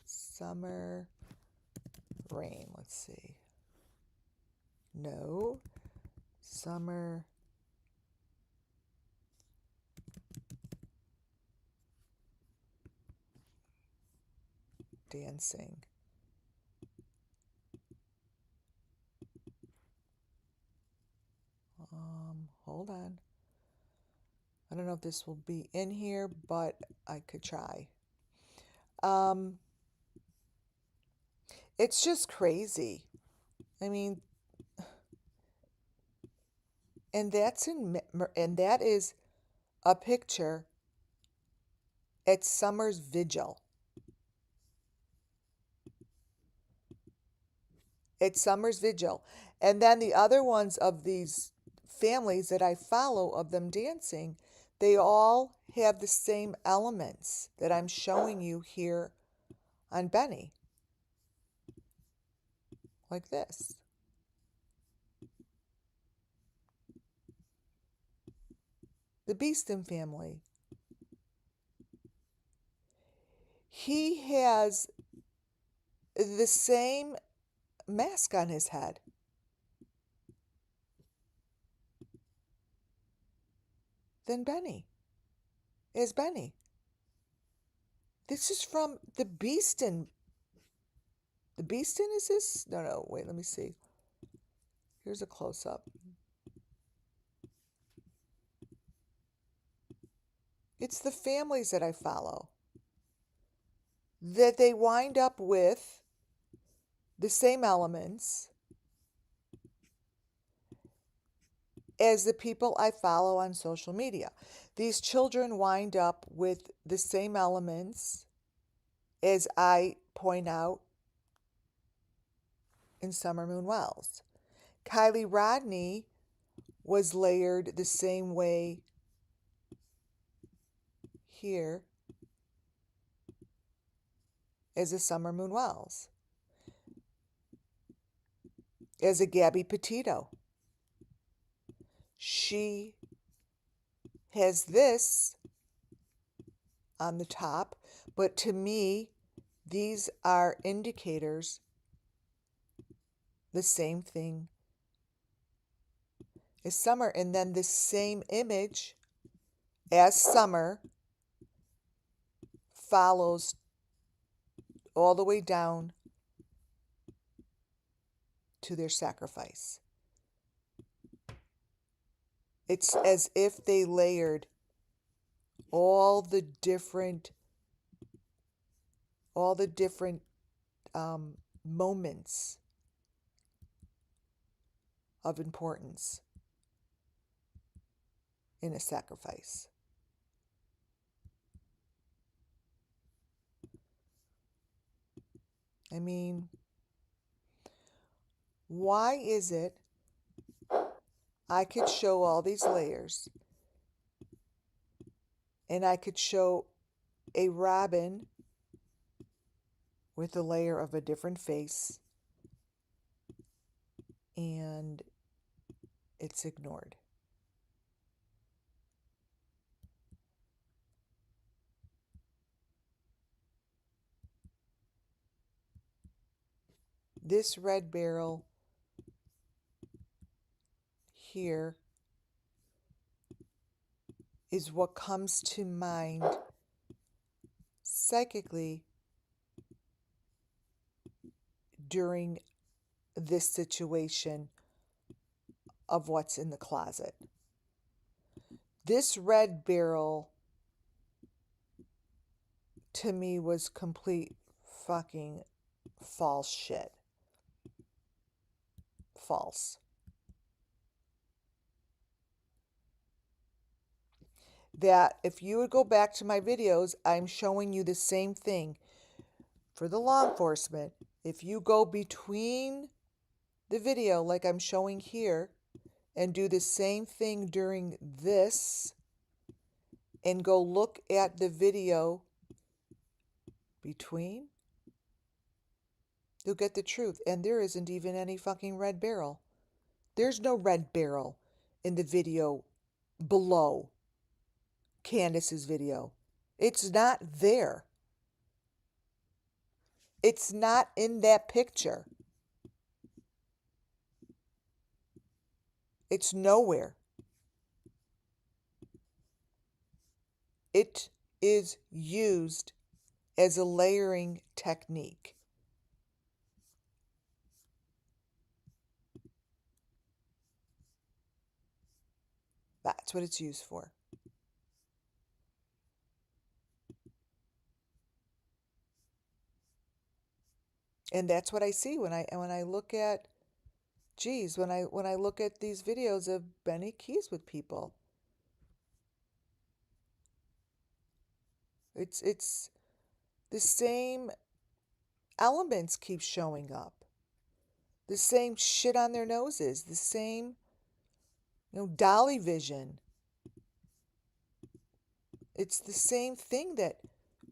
Summer rain. Let's see. No. Summer dancing. Hold on. I don't know if this will be in here, but I could try. It's just crazy. I mean, and that is a picture at Summer's vigil. It's Summer's vigil. And then the other ones of these families that I follow of them dancing, they all have the same elements that I'm showing you here on Benny. Like this. The Beeston family. He has the same mask on his head. Than Benny. As Benny. This is from The Beastin'. The Beastin' is this? No, wait, let me see. Here's a close-up. It's the families that I follow. That they wind up with the same elements as the people I follow on social media. These children wind up with the same elements as I point out in Summer Moon Wells. Kylie Rodney was layered the same way here as a Summer Moon Wells, as a Gabby Petito. She has this on the top, but to me, these are indicators the same thing as Summer. And then the same image as Summer follows all the way down to their sacrifice. It's as if they layered all the different moments of importance in a sacrifice. I mean, why is it I could show all these layers and I could show a robin with a layer of a different face and it's ignored? This red barrel here is what comes to mind psychically during this situation of what's in the closet. This red barrel to me was complete fucking false shit. False. That if you would go back to my videos, I'm showing you the same thing for the law enforcement. If you go between the video like I'm showing here and do the same thing during this and go look at the video between, you'll get the truth. And there isn't even any fucking red barrel. There's no red barrel in the video below Candace's video. It's not there. It's not in that picture. It's nowhere. It is used as a layering technique. That's what it's used for. And that's what I see when I look at, when I look at these videos of Benny Keys with people. It's the same elements keep showing up. The same shit on their noses, the same, dolly vision. It's the same thing that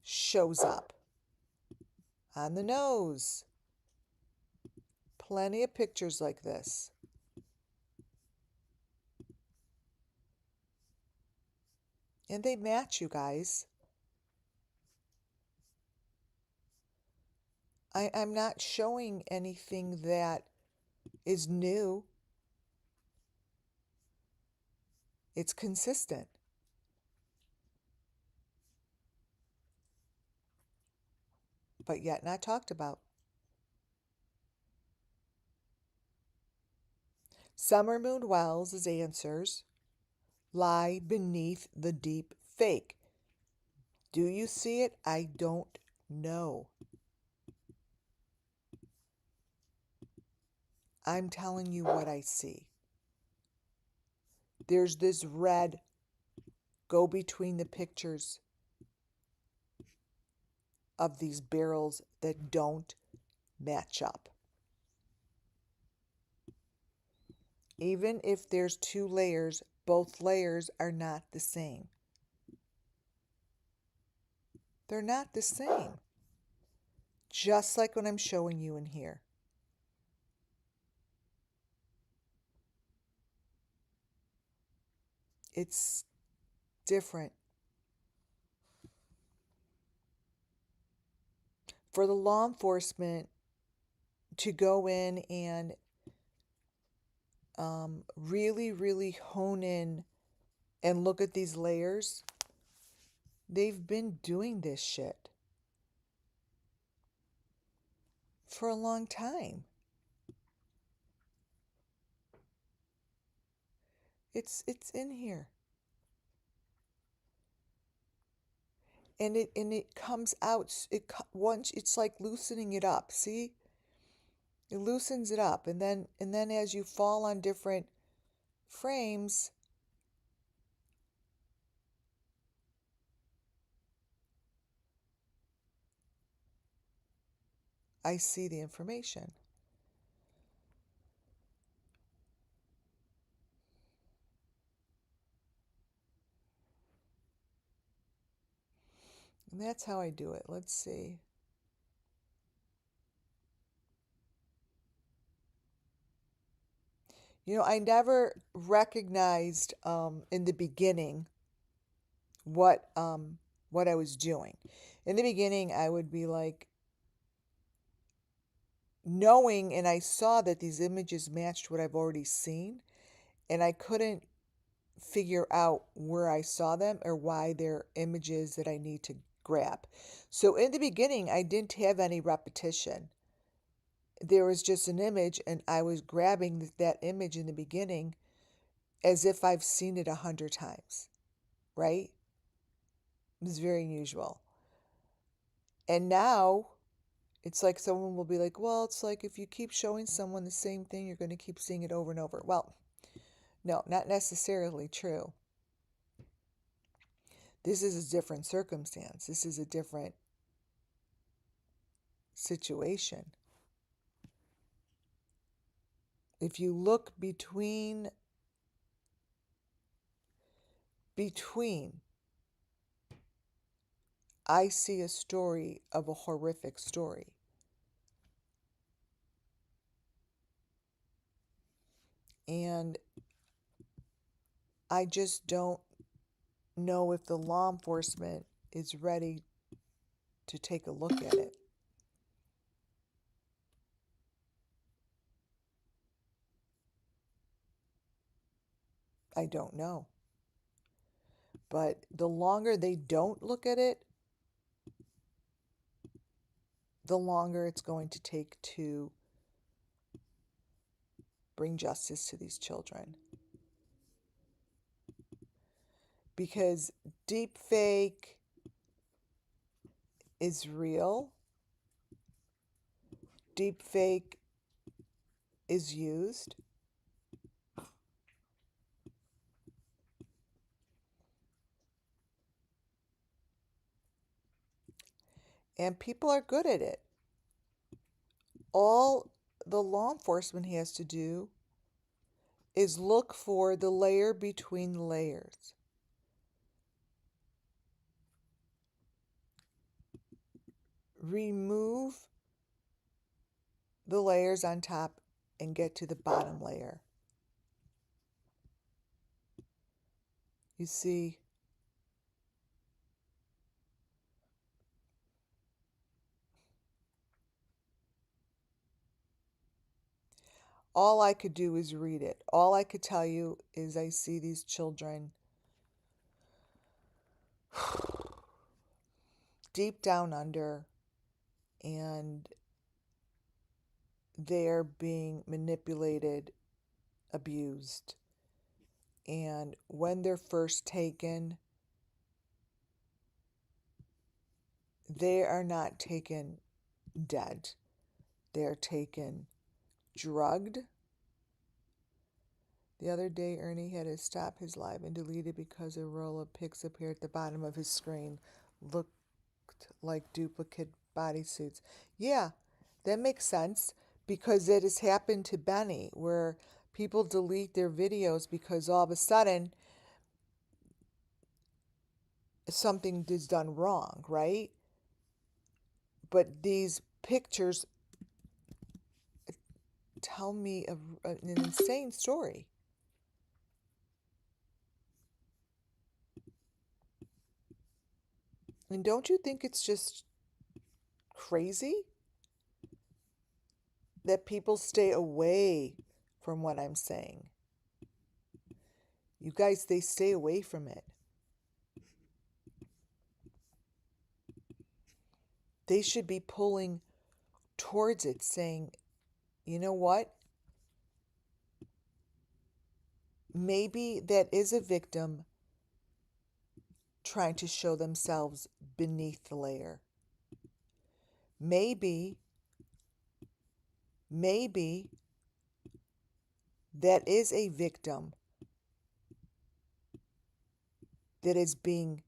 shows up on the nose. Plenty of pictures like this. And they match, you guys. I'm not showing anything that is new. It's consistent. But yet not talked about. Summer Moon Wells' answers lie beneath the deep fake. Do you see it? I don't know. I'm telling you what I see. There's this red go between the pictures of these barrels that don't match up. Even if there's two layers, both layers are not the same. They're not the same. Just like what I'm showing you in here. It's different. For the law enforcement to go in and really, really hone in and look at these layers, they've been doing this shit for a long time. It's in here. And it comes out. Once it's like loosening it up. See, it loosens it up, and then as you fall on different frames, I see the information. And that's how I do it. Let's see. I never recognized in the beginning what I was doing. In the beginning, I would be like knowing, and I saw that these images matched what I've already seen, and I couldn't figure out where I saw them or why they're images that I need to grab. So in the beginning, I didn't have any repetition. There was just an image, and I was grabbing that image in the beginning as if I've seen it 100 times, right? It was very unusual. And now it's like someone will be like, well, it's like if you keep showing someone the same thing, you're going to keep seeing it over and over. Well, no, not necessarily true. This is a different circumstance. This is a different situation. If you look between, I see a story of a horrific story. And I just don't know if the law enforcement is ready to take a look at it. I don't know. But the longer they don't look at it, the longer it's going to take to bring justice to these children. Because deep fake is real. Deep fake is used. And people are good at it. All the law enforcement has to do is look for the layer between the layers. Remove the layers on top and get to the bottom layer. You see, all I could do is read it. All I could tell you is I see these children deep down under, and they're being manipulated, abused. And when they're first taken, they are not taken dead. They're taken drugged. The other day, Ernie had to stop his live and delete it because a roll of pics appeared at the bottom of his screen. Looked like duplicate bodysuits. Yeah, that makes sense because it has happened to Benny where people delete their videos because all of a sudden something is done wrong, right? But these pictures tell me an insane story. And don't you think it's just crazy that people stay away from what I'm saying? You guys, they stay away from it. They should be pulling towards it, saying, you know what? Maybe that is a victim trying to show themselves beneath the layer. Maybe that is a victim that is being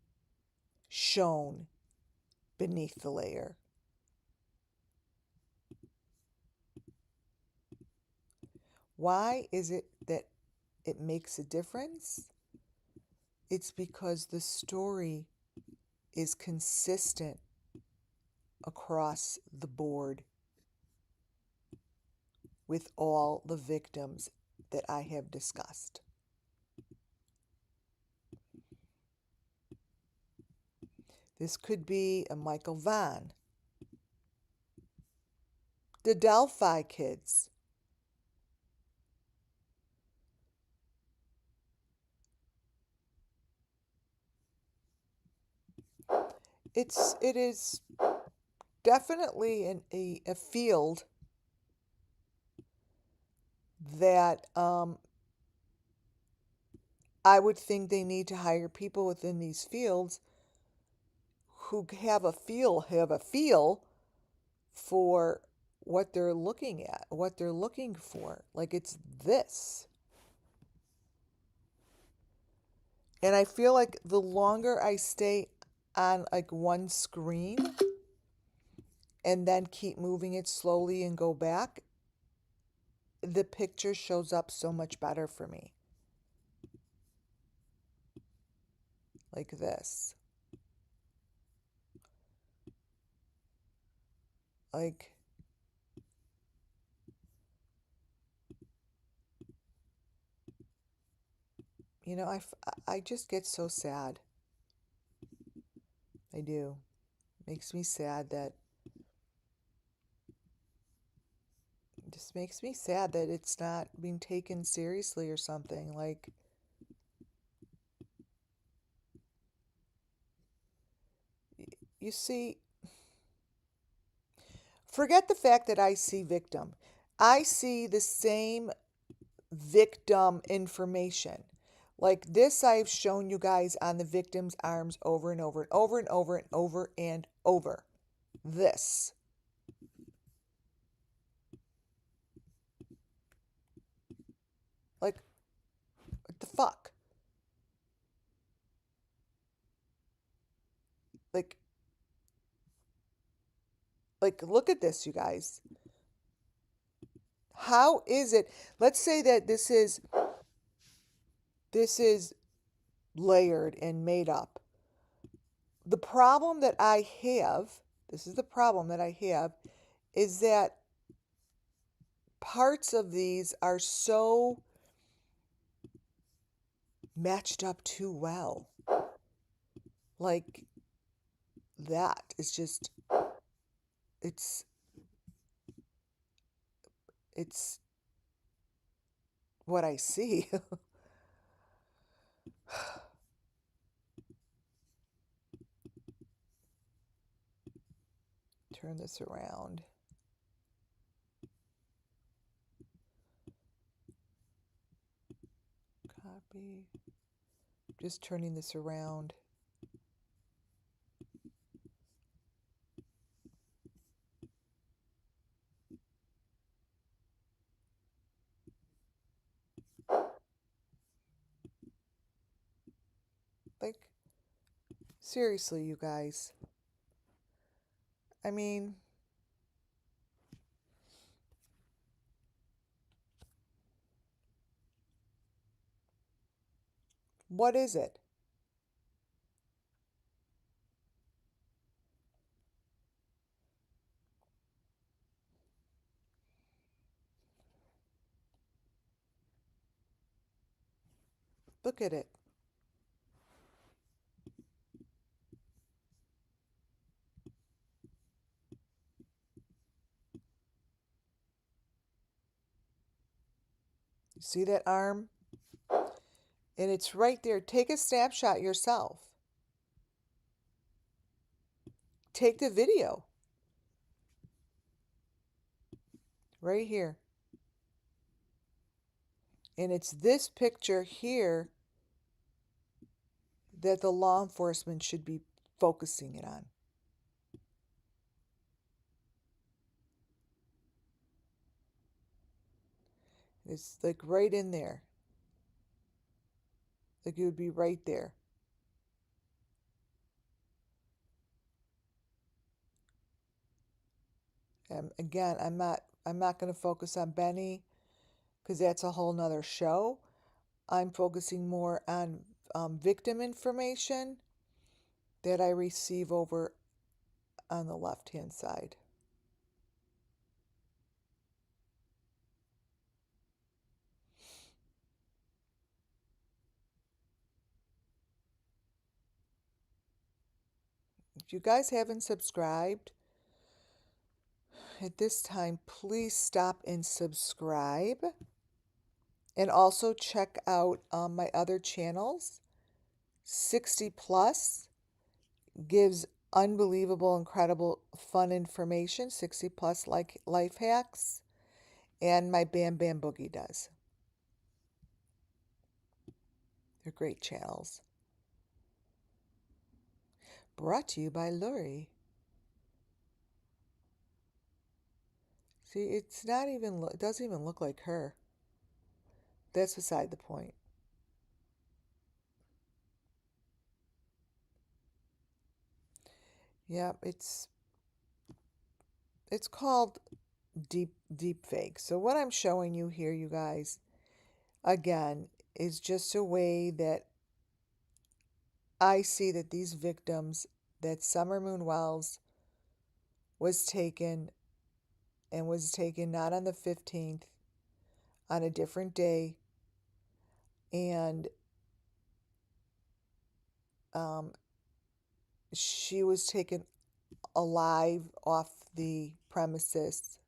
shown beneath the layer. Why is it that it makes a difference? It's because the story is consistent across the board with all the victims that I have discussed. This could be a Michael Vaughn, the Delphi kids. It is definitely a field that I would think they need to hire people within these fields who have a feel for what they're looking at, what they're looking for. Like it's this. And I feel like the longer I stay on like one screen and then keep moving it slowly and go back, the picture shows up so much better for me. Like this. Like, you know, I just get so sad. I do. Makes me sad that just makes me sad that it's not being taken seriously or something. Like, you see, forget the fact that I see victim. I see the same victim information. Like this, I've shown you guys on the victim's arms over and over and over and over and over and over. This. Like, what the fuck? Like, look at this, you guys. How is it? Let's say that this is layered and made up. The problem that I have, this is the problem that I have, is that parts of these are so matched up too well. Like that is just it's what I see. Turn this around. Copy. Just turning this around. Like, seriously, you guys. I mean, what is it? Look at it. See that arm? And it's right there. Take a snapshot yourself. Take the video. Right here. And it's this picture here that the law enforcement should be focusing it on. It's like right in there. Like it would be right there. Again, I'm not going to focus on Benny because that's a whole nother show. I'm focusing more on victim information that I receive over on the left-hand side. If you guys haven't subscribed at this time, please stop and subscribe. And also check out my other channels. 60 Plus gives unbelievable, incredible, fun information. 60 Plus like life hacks. And my Bam Bam Boogie does. They're great channels. Brought to you by Lori. See, it's not even, it doesn't even look like her. That's beside the point. Yeah, it's called deep fake. So what I'm showing you here, you guys, again, is just a way that I see that these victims, that Summer Moon Wells was taken, and was taken not on the 15th, on a different day, and she was taken alive off the premises,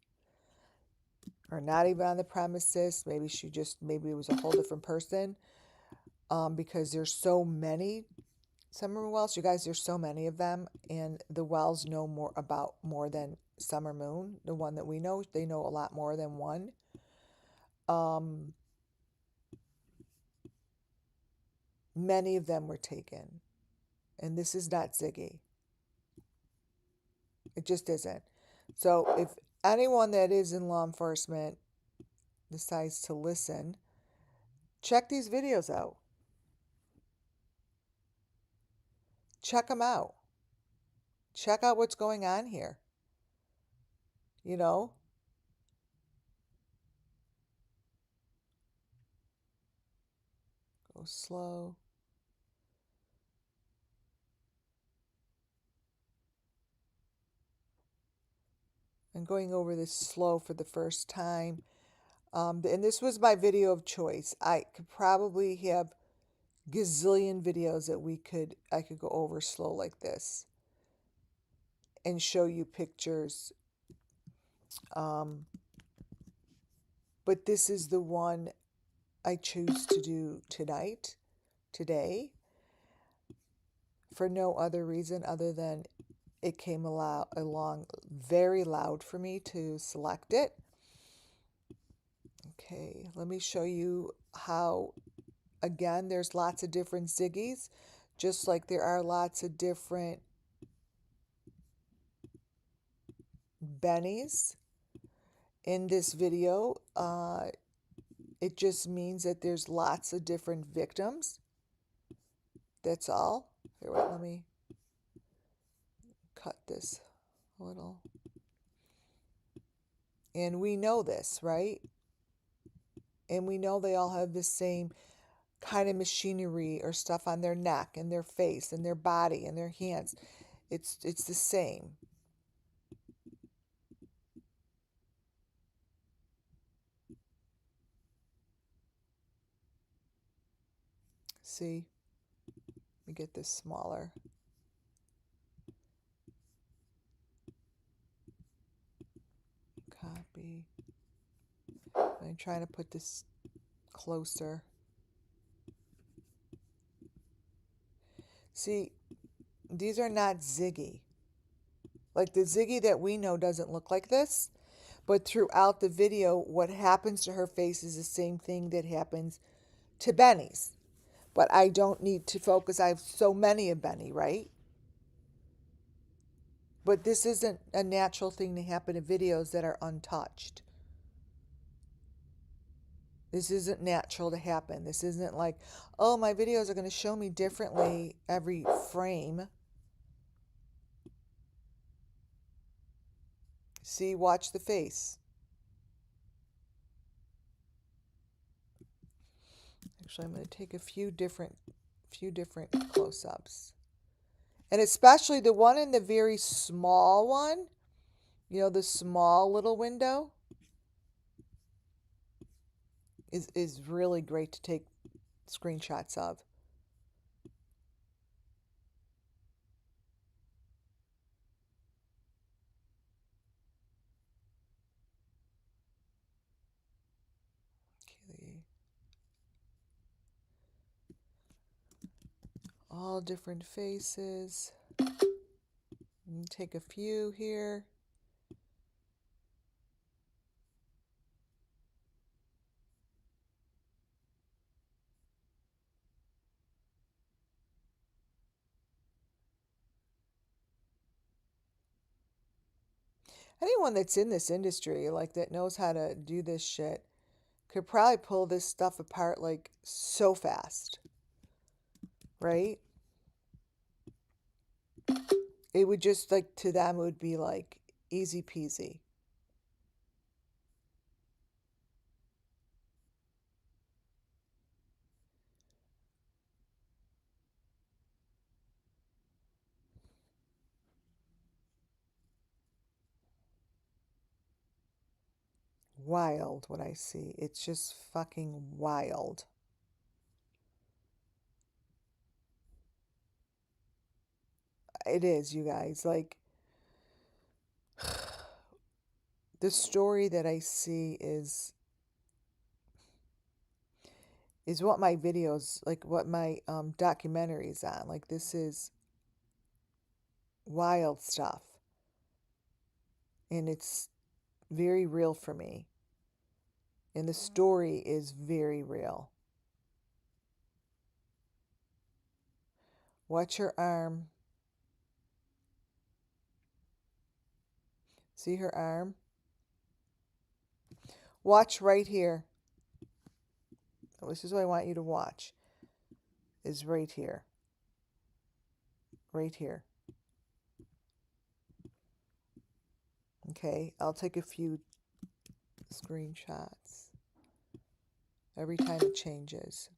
or not even on the premises. Maybe it was a whole different person, because there's so many Summer Moon Wells. You guys, there's so many of them, and the Wells know more than Summer Moon, the one that we know. They know a lot more than one. Many of them were taken, and this is not Ziggy. It just isn't. So if anyone that is in law enforcement decides to listen, check these videos out. Check them out. Check out what's going on here. You know? Go slow. I'm going over this slow for the first time. And this was my video of choice. I could probably have gazillion videos that I could go over slow like this and show you pictures. But this is the one I choose to do today, for no other reason other than it came along very loud for me to select it. Okay, let me show you how, again, there's lots of different Ziggies, just like there are lots of different Bennies in this video. It just means that there's lots of different victims. That's all. Here, wait, let me cut this a little. And we know this, right? And we know they all have the same kind of machinery or stuff on their neck and their face and their body and their hands. It's the same. See? Let me get this smaller. Copy. I'm trying to put this closer. See, these are not Ziggy. Like the Ziggy that we know doesn't look like this, but throughout the video, what happens to her face is the same thing that happens to Benny's. But I don't need to focus. I have so many of Benny, right? But this isn't a natural thing to happen in videos that are untouched. This isn't natural to happen. This isn't like, oh, my videos are going to show me differently every frame. See, watch the face. Actually, I'm going to take a few different close-ups. And especially the one in the very small one, you know, the small little window is really great to take screenshots of. Okay. All different faces. Take a few here. Anyone that's in this industry, like that knows how to do this shit, could probably pull this stuff apart like so fast, right? It would just like, to them, it would be like easy peasy. Wild what I see. It's just fucking wild. It is, you guys. Like, the story that I see is what my videos, like what my documentaries on. Like, this is wild stuff. And it's very real for me. And the story is very real. Watch her arm. See her arm? Watch right here. This is what I want you to watch. Is right here. Right here. Okay, I'll take a few screenshots every time it changes.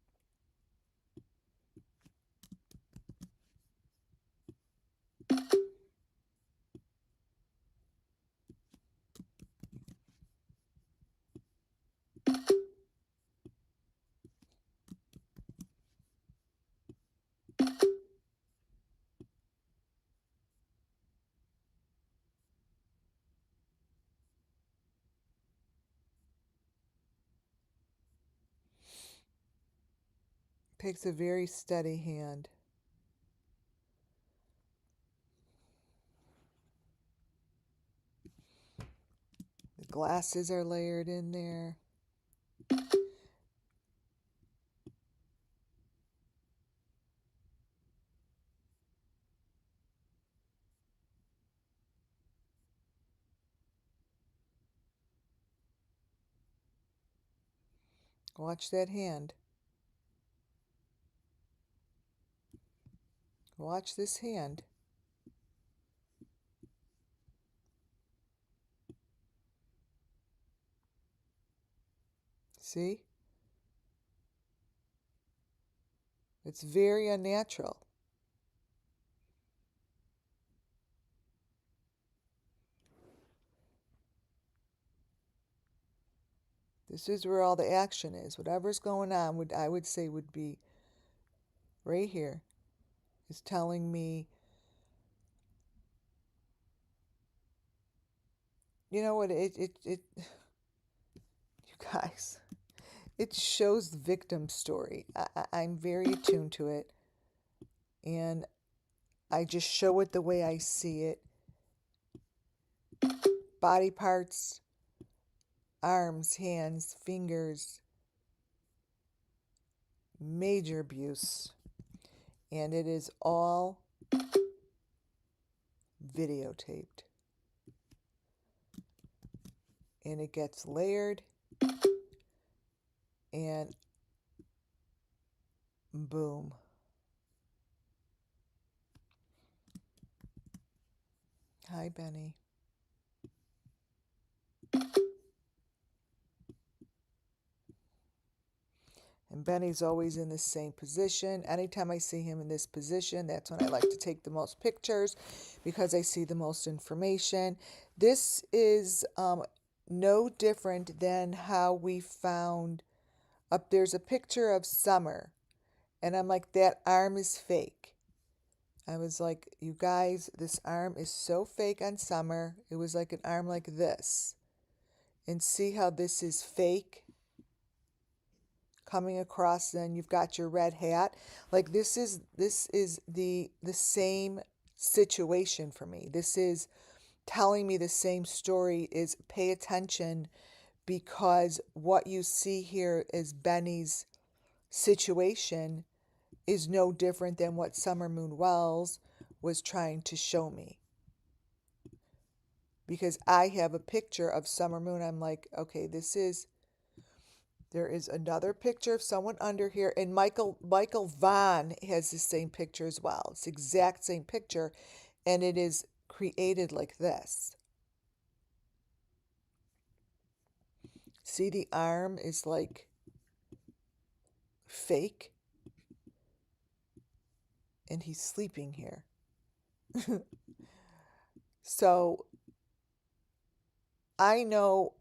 Takes a very steady hand. The glasses are layered in there. Watch that hand. Watch this hand. See? It's very unnatural. This is where all the action is. Whatever's going on, I would say would be right here. Is telling me, you know what, you guys, it shows the victim story. I'm very attuned to it. And I just show it the way I see it. Body parts, arms, hands, fingers, major abuse. And it is all videotaped. And it gets layered. And boom. Hi, Benny. And Benny's always in the same position. Anytime I see him in this position, that's when I like to take the most pictures because I see the most information. This is no different than how we found up. There's a picture of Summer, and I'm like, that arm is fake. I was like, you guys, this arm is so fake on Summer. It was like an arm like this. And see how this is fake? Coming across, then you've got your red hat. Like this is the same situation for me. This is telling me the same story. Is pay attention, because what you see here is Benny's situation is no different than what Summer Moon Wells was trying to show me. Because I have a picture of Summer Moon. I'm like, okay, there is another picture of someone under here, and Michael Vaughn has the same picture as well. It's the exact same picture, and it is created like this. See, the arm is like fake, and he's sleeping here. So I know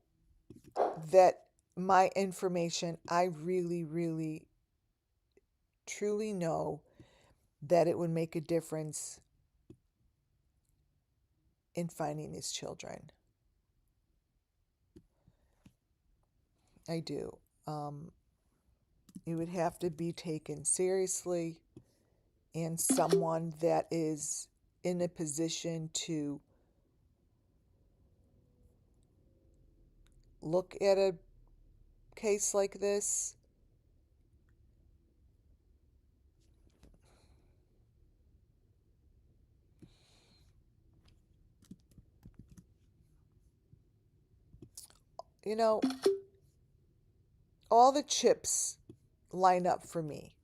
that my information, I really, really, truly know that it would make a difference in finding these children. I do. It would have to be taken seriously, and someone that is in a position to look at a case like this you know, all the chips line up for me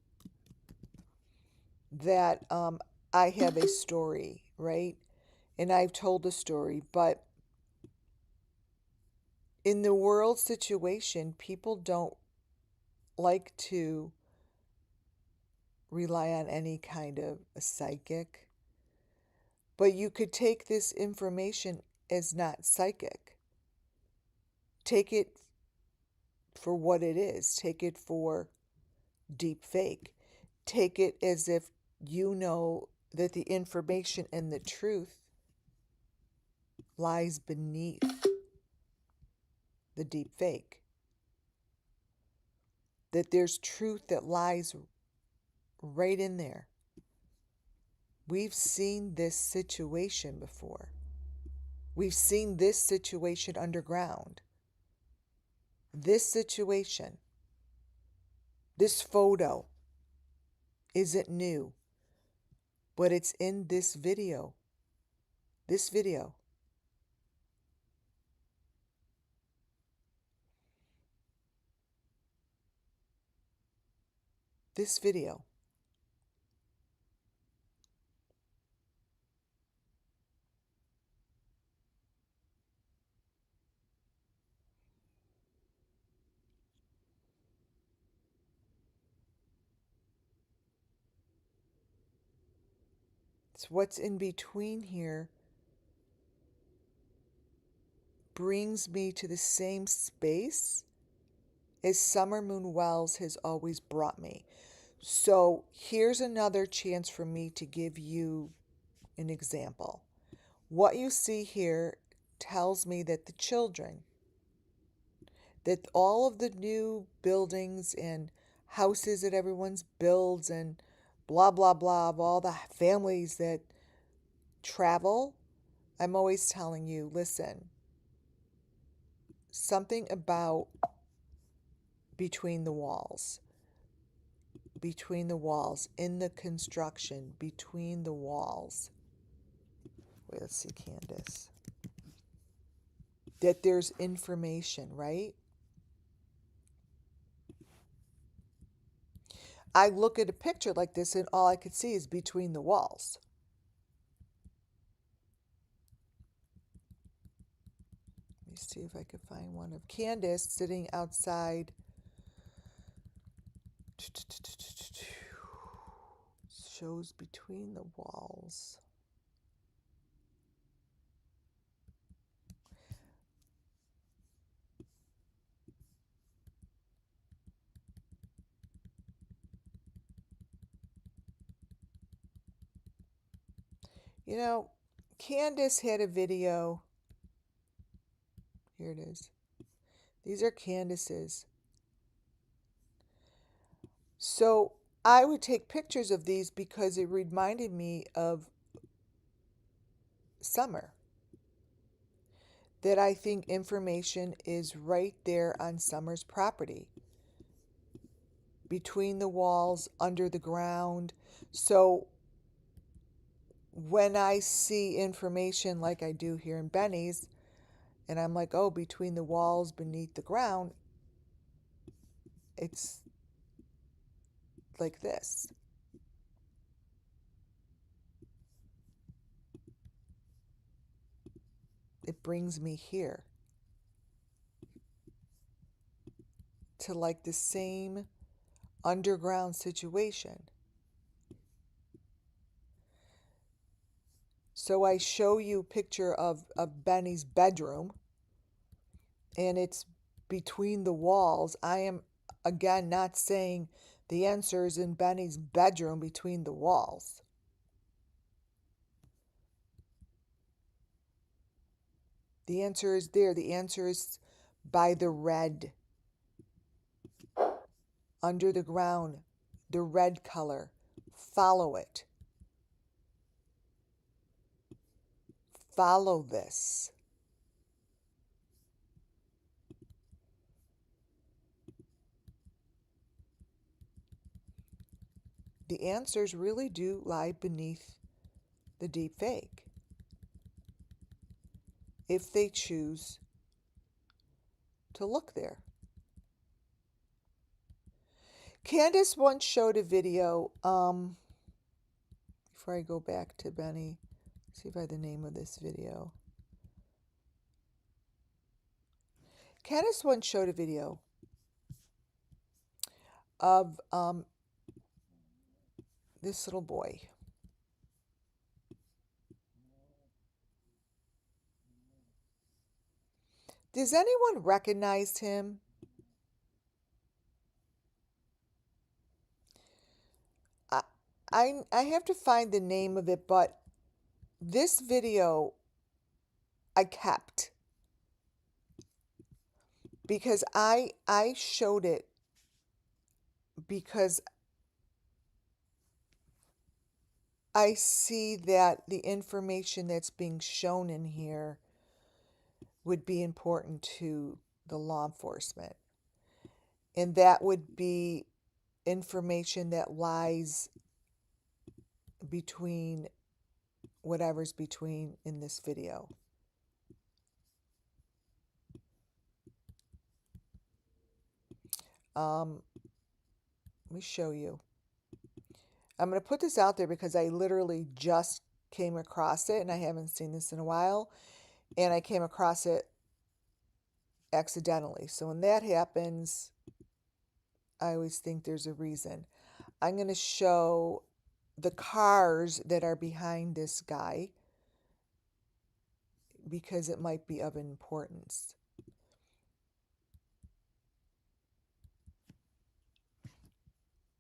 that I have a story, right? And I've told a story, but in the world situation, people don't like to rely on any kind of a psychic. But you could take this information as not psychic. Take it for what it is. Take it for deep fake. Take it as if you know that the information and the truth lies beneath the deep fake. That there's truth that lies right in there. We've seen this situation before. We've seen this situation underground. This situation, this photo isn't new, but it's in this video. This video. This video. It's what's in between here brings me to the same space as Summer Moon Wells has always brought me. So here's another chance for me to give you an example. What you see here tells me that the children, that all of the new buildings and houses that everyone's builds and blah, blah, blah, of all the families that travel, I'm always telling you, listen, something about between the walls, in the construction, between the walls. Wait, let's see, Candace. That there's information, right? I look at a picture like this and all I could see is between the walls. Let me see if I could find one of Candace sitting outside. Shows between the walls. You know, Candace had a video. Here it is. These are Candace's. So I would take pictures of these because it reminded me of summer. That I think information is right there on Summer's property. Between the walls, under the ground. So when I see information like I do here in Benny's, and I'm like, oh, between the walls, beneath the ground, it's like this. It brings me here to like the same underground situation. So I show you a picture of Benny's bedroom, and it's between the walls. I am, again, not saying the answer is in Benny's bedroom between the walls. The answer is there. The answer is by the red. Under the ground, the red color. Follow it. Follow this. The answers really do lie beneath the deep fake, if they choose to look there. Candace once showed a video, before I go back to Benny, see if I have the name of this video. Candace once showed a video of this little boy. Does anyone recognize him? I have to find the name of it, but this video I kept because I showed it because I see that the information that's being shown in here would be important to the law enforcement. And that would be information that lies between whatever's between in this video. Let me show you. I'm going to put this out there because I literally just came across it and I haven't seen this in a while. And I came across it accidentally. So when that happens, I always think there's a reason. I'm going to show the cars that are behind this guy because it might be of importance.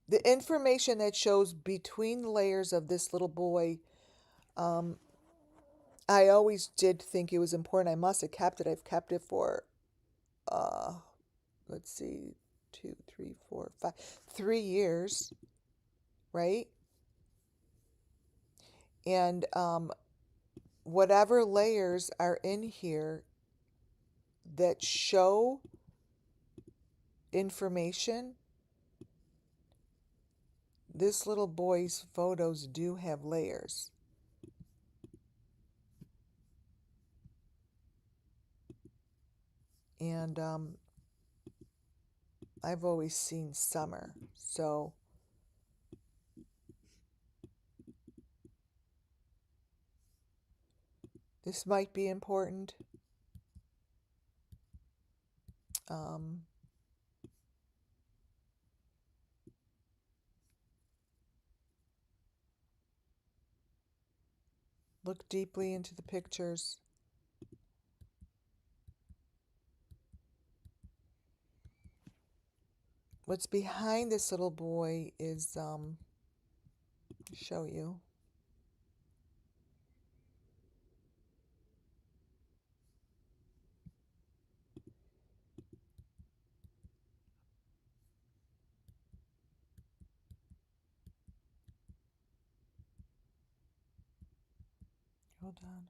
The information that shows between the layers of this little boy, I always did think it was important. I must have kept it. I've kept it for, let's see, 2, 3, 4, 5, 3 years, right? And whatever layers are in here that show information, this little boy's photos do have layers. And I've always seen summer, so this might be important. Look deeply into the pictures. What's behind this little boy is, show you. Hold on.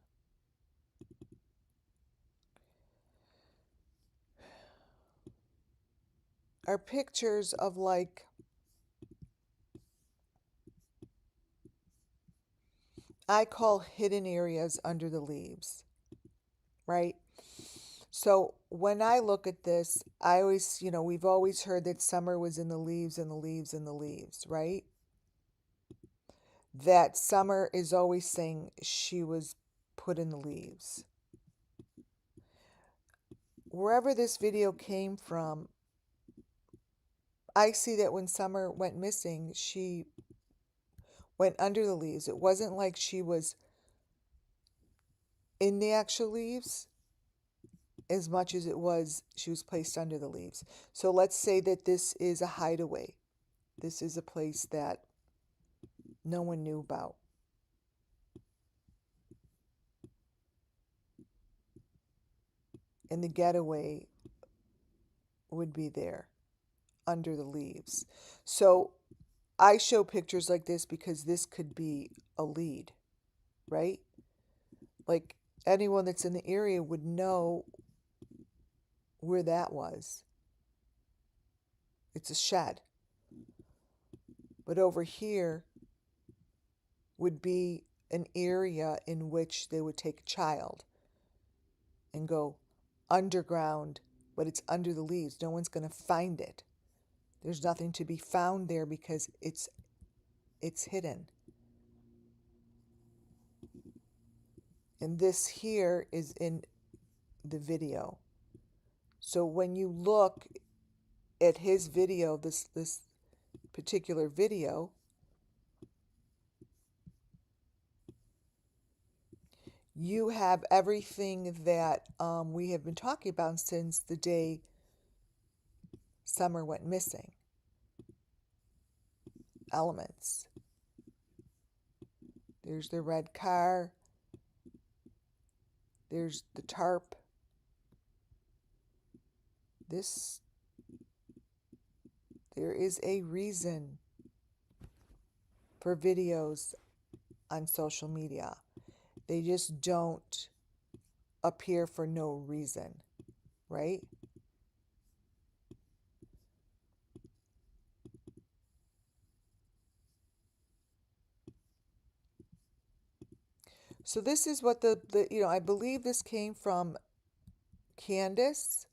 Are pictures of like, I call hidden areas under the leaves, right? So when I look at this, I always, we've always heard that summer was in the leaves and the leaves and the leaves, right? That summer is always saying she was put in the leaves. Wherever this video came from, I see that when Summer went missing, she went under the leaves. It wasn't like she was in the actual leaves as much as it was she was placed under the leaves. So let's say that this is a hideaway. This is a place that no one knew about. And the getaway would be there under the leaves. So I show pictures like this because this could be a lead, right? Like anyone that's in the area would know where that was. It's a shed. But over here would be an area in which they would take a child and go underground, but it's under the leaves. No one's going to find it. There's nothing to be found there because it's hidden. And this here is in the video. So when you look at his video, this particular video, you have everything that we have been talking about since the day Summer went missing. Elements. There's the red car. There's the tarp. There is a reason for videos on social media. They just don't appear for no reason, right? So this is what I believe this came from Candace.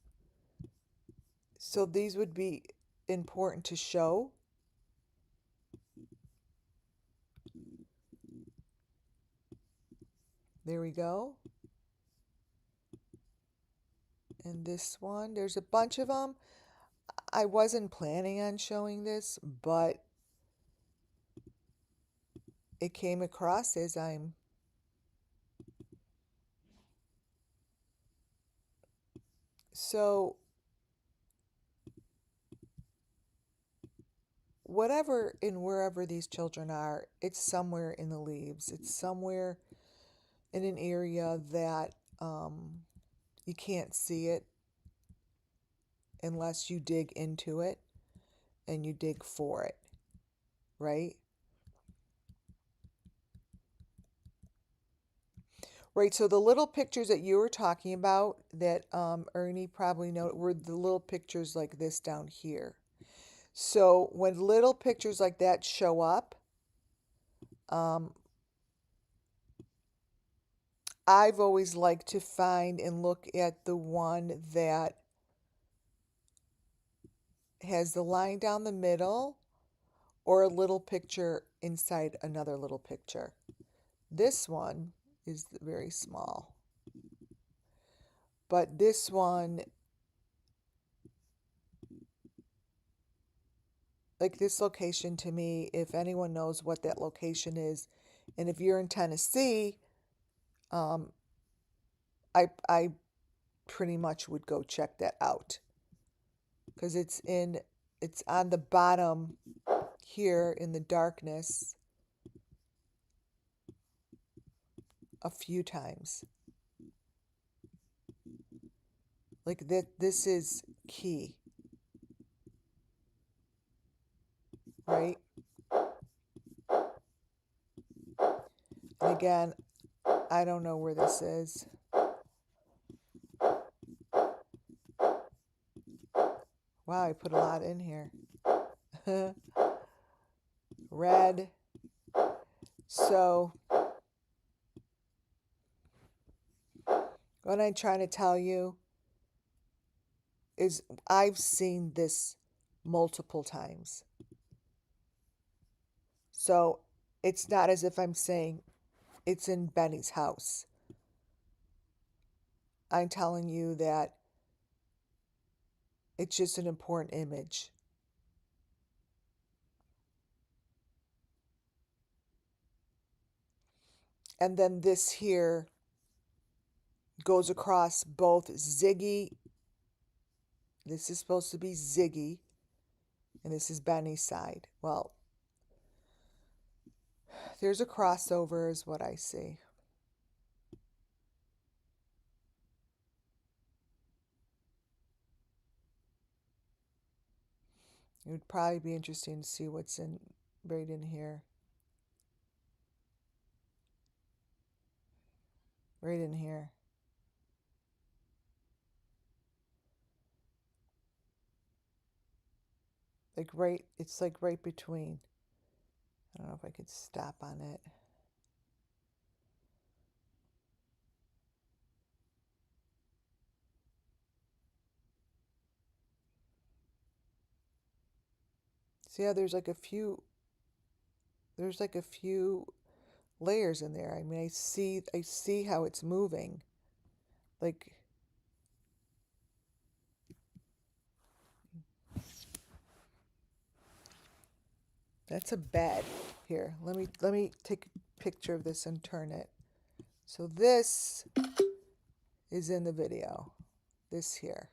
So these would be important to show. There we go. And this one, there's a bunch of them. I wasn't planning on showing this, but it came across as I'm so whatever and wherever these children are, it's somewhere in the leaves. It's somewhere in an area that you can't see it unless you dig into it and you dig for it, right? Right, so the little pictures that you were talking about that Ernie probably know were the little pictures like this down here. So when little pictures like that show up, um, I've always liked to find and look at the one that has the line down the middle or a little picture inside another little picture. This one is very small. But this one, like this location to me, if anyone knows what that location is, and if you're in Tennessee, um, I pretty much would go check that out because it's on the bottom here in the darkness a few times. Like that, this is key, right? And again, I don't know where this is. Wow, I put a lot in here. Red. So, what I'm trying to tell you is I've seen this multiple times. So, it's not as if I'm saying it's in Benny's house. I'm telling you that it's just an important image. And then this here goes across both Ziggy. This is supposed to be Ziggy. And this is Benny's side. Well, there's a crossover is what I see. It would probably be interesting to see what's right in here. Right in here. It's like right between. I don't know if I could stop on it. See how there's like a few layers in there. I mean, I see how it's moving. Like that's a bed. Here, let me take a picture of this and turn it. So this is in the video. This here.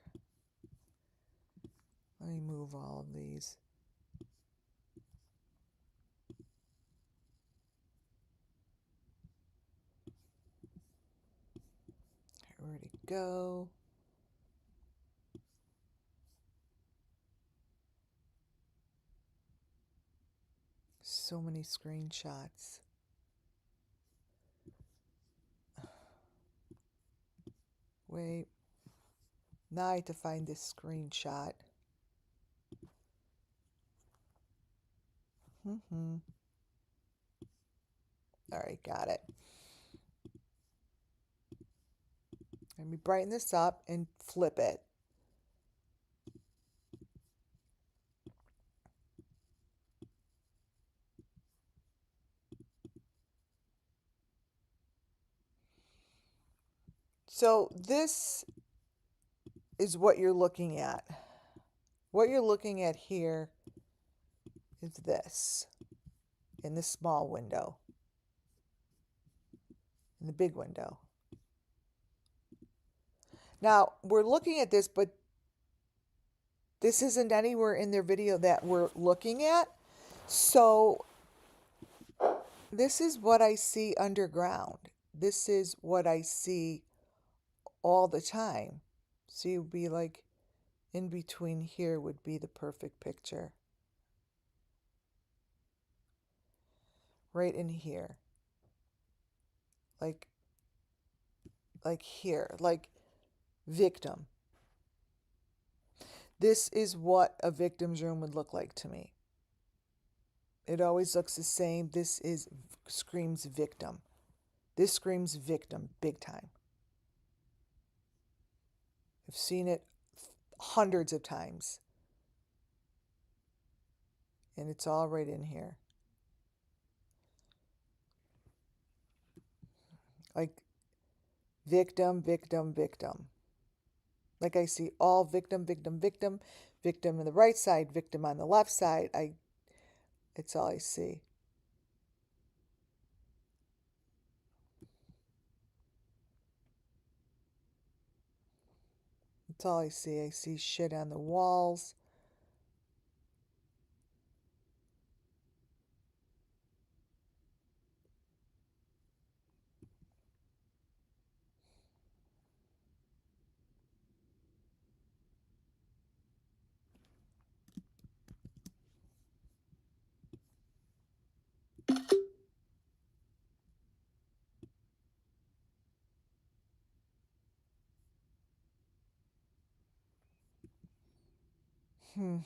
Let me move all of these. Where'd it go? So many screenshots. Wait. Now I have to find this screenshot. All right, got it. Let me brighten this up and flip it. So this is what you're looking at. What you're looking at here is this in the small window, in the big window. Now, we're looking at this, but this isn't anywhere in their video that we're looking at. So this is what I see underground. This is what I see all the time. So you'd be like, in between here would be the perfect picture. Right in here. Like here, like victim. This is what a victim's room would look like to me. It always looks the same. This screams victim. This screams victim big time. I've seen it hundreds of times. And it's all right in here. Like victim, victim, victim. Like I see all victim, victim, victim, victim on the right side, victim on the left side. It's all I see. That's all I see. I see shit on the walls. Hmm.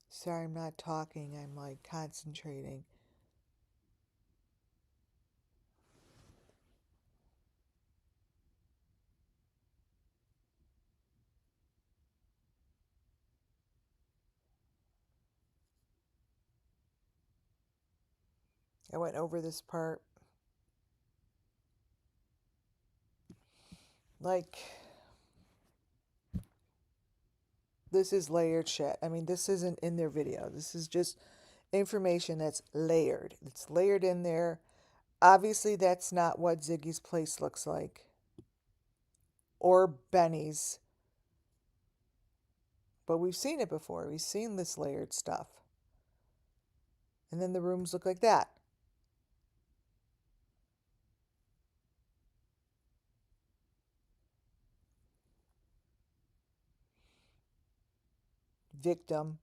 Sorry, I'm not talking. I'm like concentrating. I went over this part. Like, this is layered shit. I mean, this isn't in their video. This is just information that's layered. It's layered in there. Obviously, that's not what Ziggy's place looks like. Or Benny's. But we've seen it before. We've seen this layered stuff. And then the rooms look like that. Victim.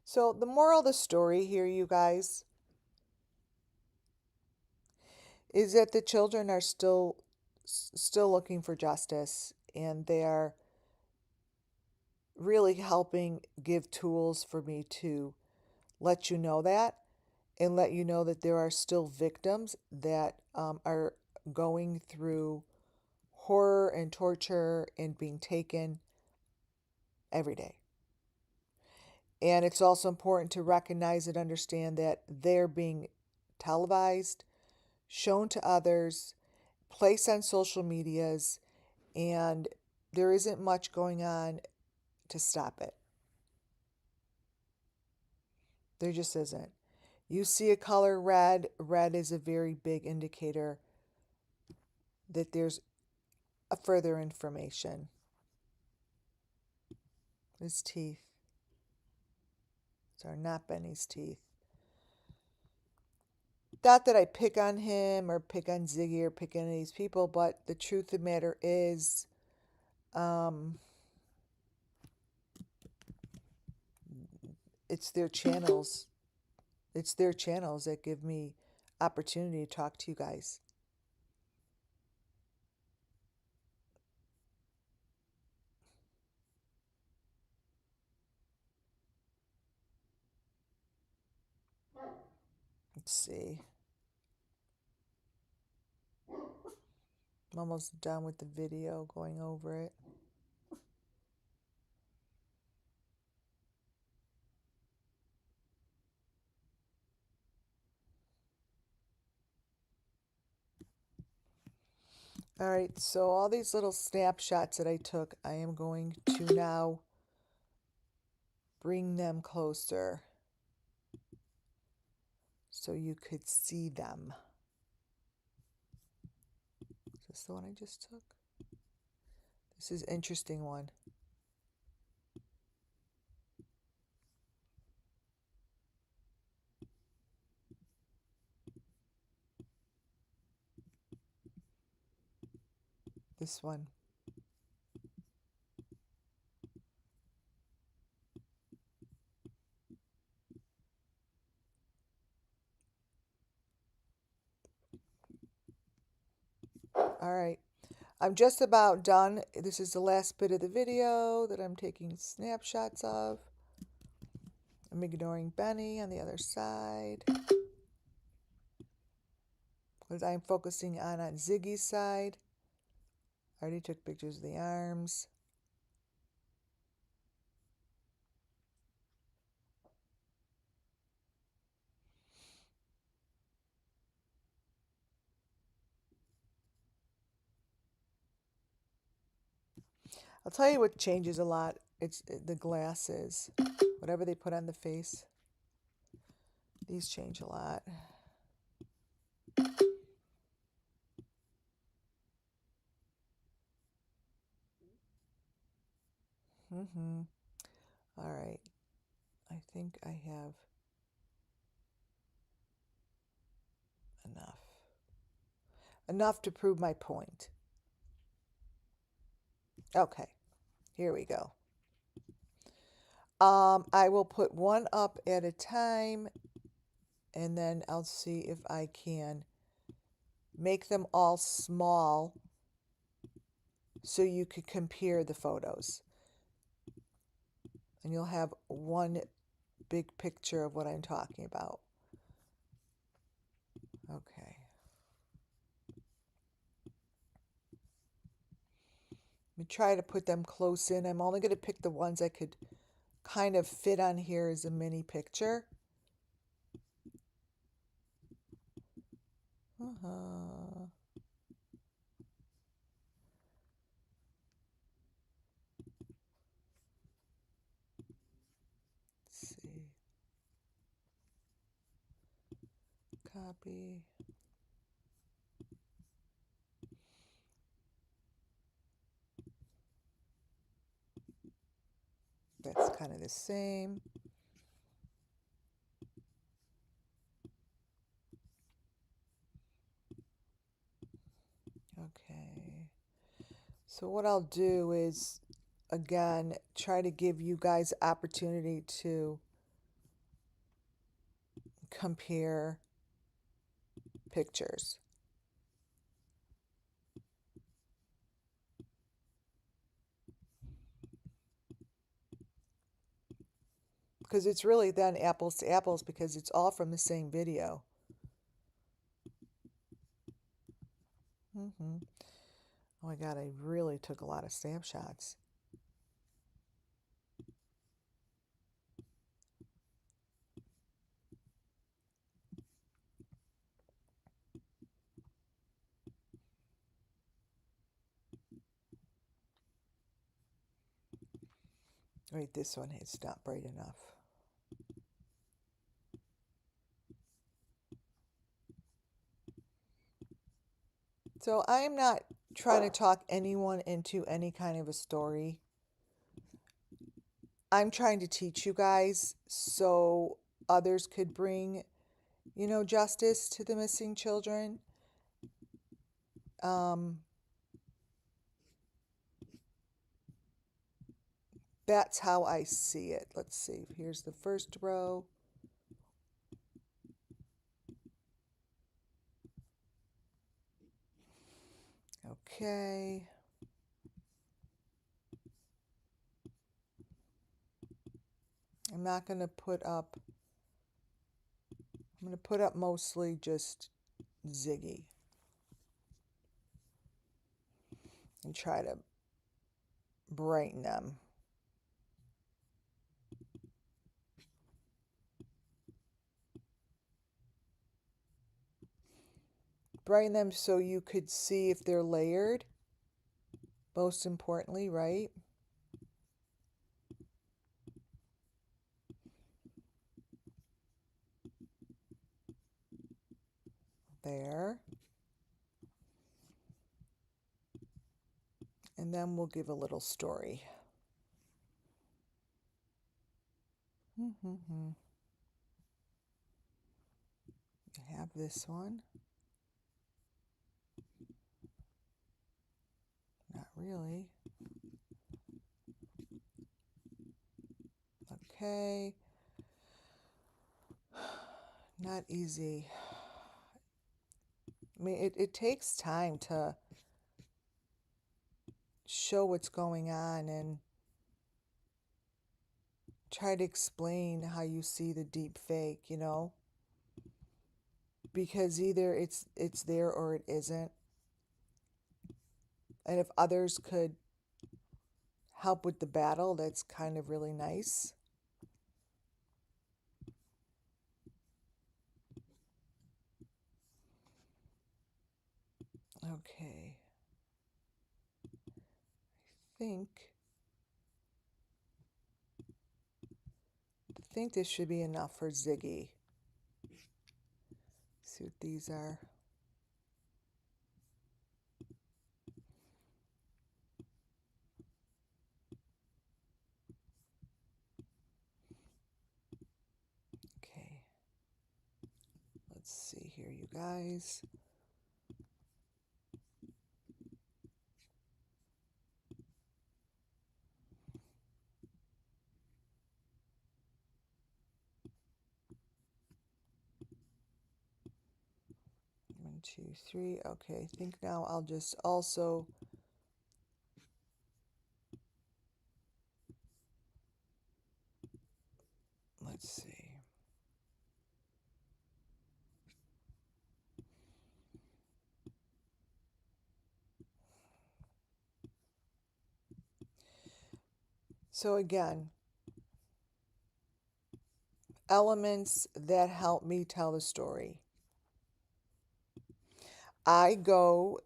So the moral of the story here, you guys, is that the children are still looking for justice, and they are really helping give tools for me to let you know that, and let you know that there are still victims that are going through horror and torture and being taken every day. And it's also important to recognize and understand that they're being televised, shown to others, placed on social medias, and there isn't much going on to stop it. There just isn't. You see a color red, red is a very big indicator that there's a further information. His teeth. These are not Benny's teeth. Not that I pick on him or pick on Ziggy or pick on any of these people, but the truth of the matter is, it's their channels. It's their channels that give me opportunity to talk to you guys. Let's see. I'm almost done with the video going over it. All right, so all these little snapshots that I took, I am going to now bring them closer so you could see them. Is this the one I just took? This is an interesting one. This one. All right, I'm just about done. This is the last bit of the video that I'm taking snapshots of. I'm ignoring Benny on the other side because I'm focusing on Ziggy's side. I already took pictures of the arms. I'll tell you what changes a lot. It's the glasses. Whatever they put on the face. These change a lot. All right. I think I have enough. Enough to prove my point. Okay. Here we go. I will put one up at a time, and then I'll see if I can make them all small so you could compare the photos. And you'll have one big picture of what I'm talking about. Okay. Let me try to put them close in. I'm only going to pick the ones I could kind of fit on here as a mini picture. Let's see. Copy. That's kind of the same. Okay. So what I'll do is, again, try to give you guys opportunity to compare pictures. Because it's really then apples to apples because it's all from the same video. Oh my God, I really took a lot of snapshots. Right, this one is not bright enough. So I am not trying to talk anyone into any kind of a story. I'm trying to teach you guys so others could bring, justice to the missing children. That's how I see it. Let's see. Here's the first row. Okay. I'm not going to put up, I'm going to put up mostly just Ziggy and try to brighten them. Brighten them so you could see if they're layered, most importantly, right? There. And then we'll give a little story. I have this one. Not really. Okay. Not easy. I mean, it takes time to show what's going on and try to explain how you see the deep fake, because either it's there or it isn't. And if others could help with the battle, that's kind of really nice. Okay. I think this should be enough for Ziggy. See what these are. Okay. Let's see here, you guys. One, two, three. Okay, I think now I'll just also let's see. So again, elements that help me tell the story. I go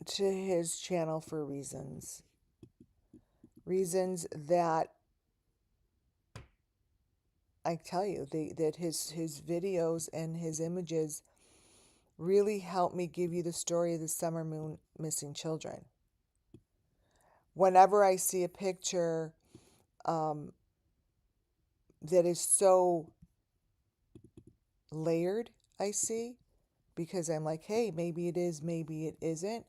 to his channel for reasons that I tell you, that his videos and his images really help me give you the story of the summer moon missing children. Whenever I see a picture that is so layered, I see, because I'm like, hey, maybe it is, maybe it isn't.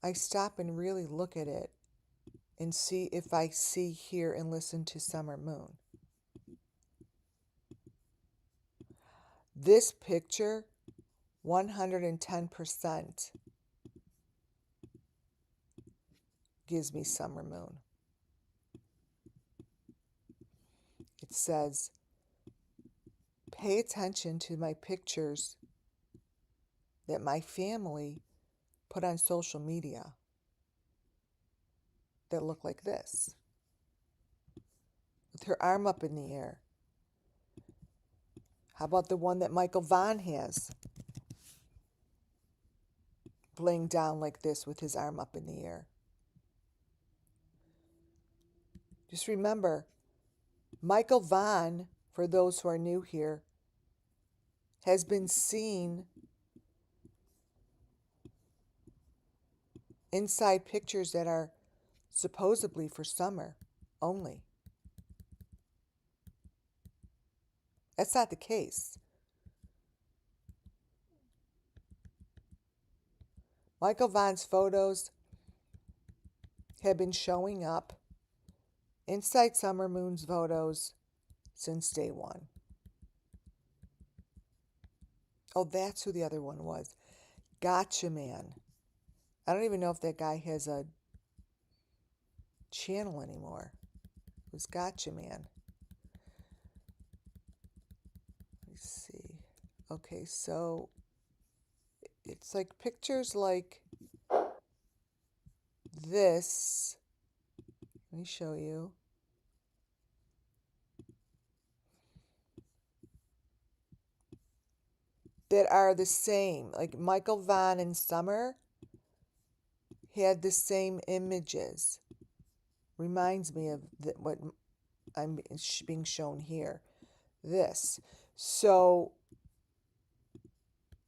I stop and really look at it and see if I see, hear, and listen to summer moon. This picture, 110% gives me summer moon. It says, pay attention to my pictures that my family put on social media that look like this, with her arm up in the air. How about the one that Michael Vaughn has, laying down like this with his arm up in the air? Just remember, Michael Vaughan, for those who are new here, has been seen inside pictures that are supposedly for summer only. That's not the case. Michael Vaughan's photos have been showing up inside Summer Moon's photos since day one. Oh, that's who the other one was. Gotcha Man. I don't even know if that guy has a channel anymore. It was Gotcha Man. Let's see. Okay, so it's like pictures like this. Let me show you. That are the same. Like Michael Vaughan and Summer had the same images. Reminds me of what I'm being shown here. This. So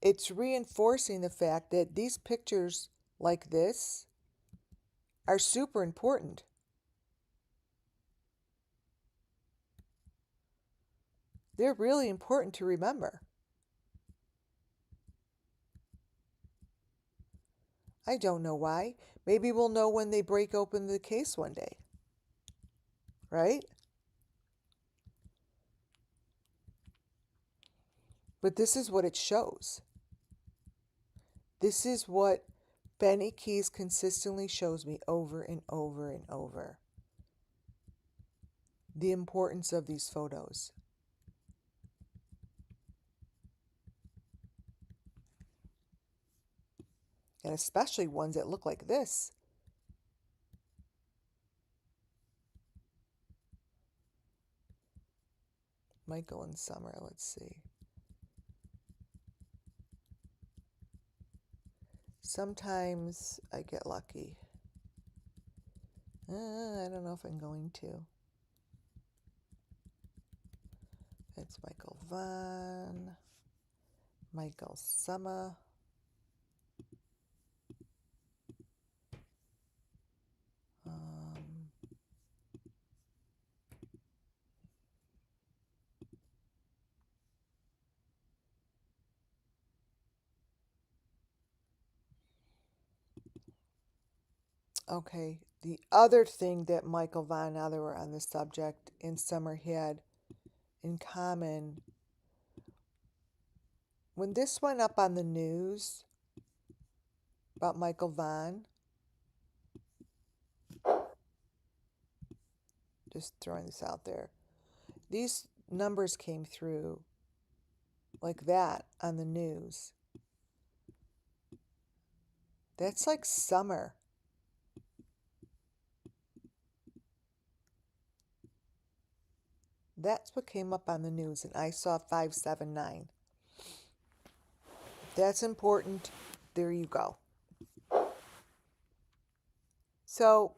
it's reinforcing the fact that these pictures like this are super important. They're really important to remember. I don't know why. Maybe we'll know when they break open the case one day. Right? But this is what it shows. This is what Benny Keys consistently shows me over and over and over. The importance of these photos. And especially ones that look like this. Michael and Summer, let's see. Sometimes I get lucky. I don't know if I'm going to. It's Michael Vaughan, Michael Summer. Okay, the other thing that Michael Vaughan, now that we're on the subject, and Summer had in common, when this went up on the news about Michael Vaughan, just throwing this out there, these numbers came through like that on the news. That's like Summer. That's what came up on the news, and I saw 579. That's important. There you go. So,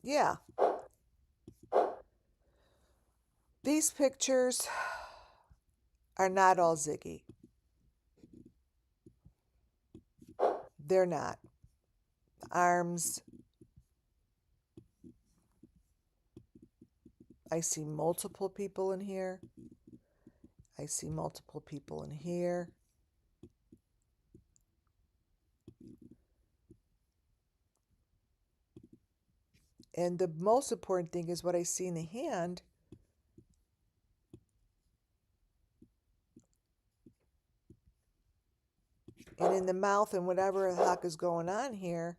yeah. These pictures are not all Ziggy. They're not. Arms. I see multiple people in here. I see multiple people in here. And the most important thing is what I see in the hand. And in the mouth and whatever the heck is going on here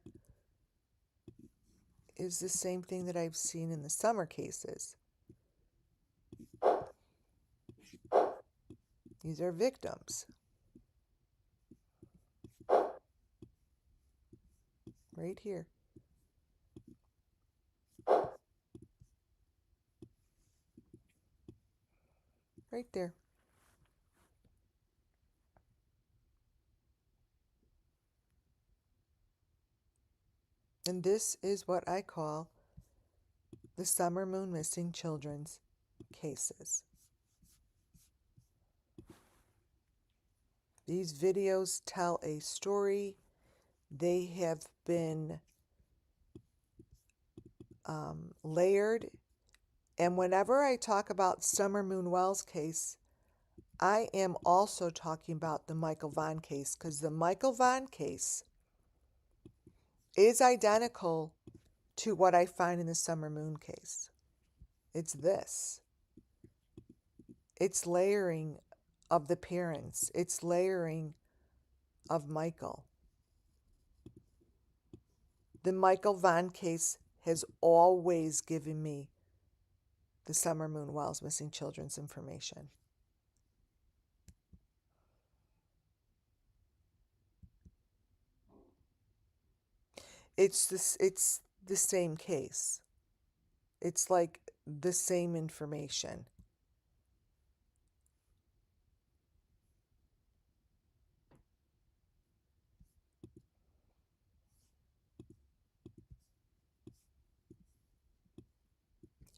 is the same thing that I've seen in the Summer cases. These are victims. Right here. Right there. And this is what I call the summer moon missing children's cases. These videos tell a story. They have been layered. And whenever I talk about Summer Moon Wells case, I am also talking about the Michael Vaughn case, because the Michael Vaughn case is identical to what I find in the Summer Moon case. It's this. It's layering of the parents. It's layering of Michael. The Michael Vaughn case has always given me the Summer Moon Wells missing children's information. It's the same case. It's like the same information.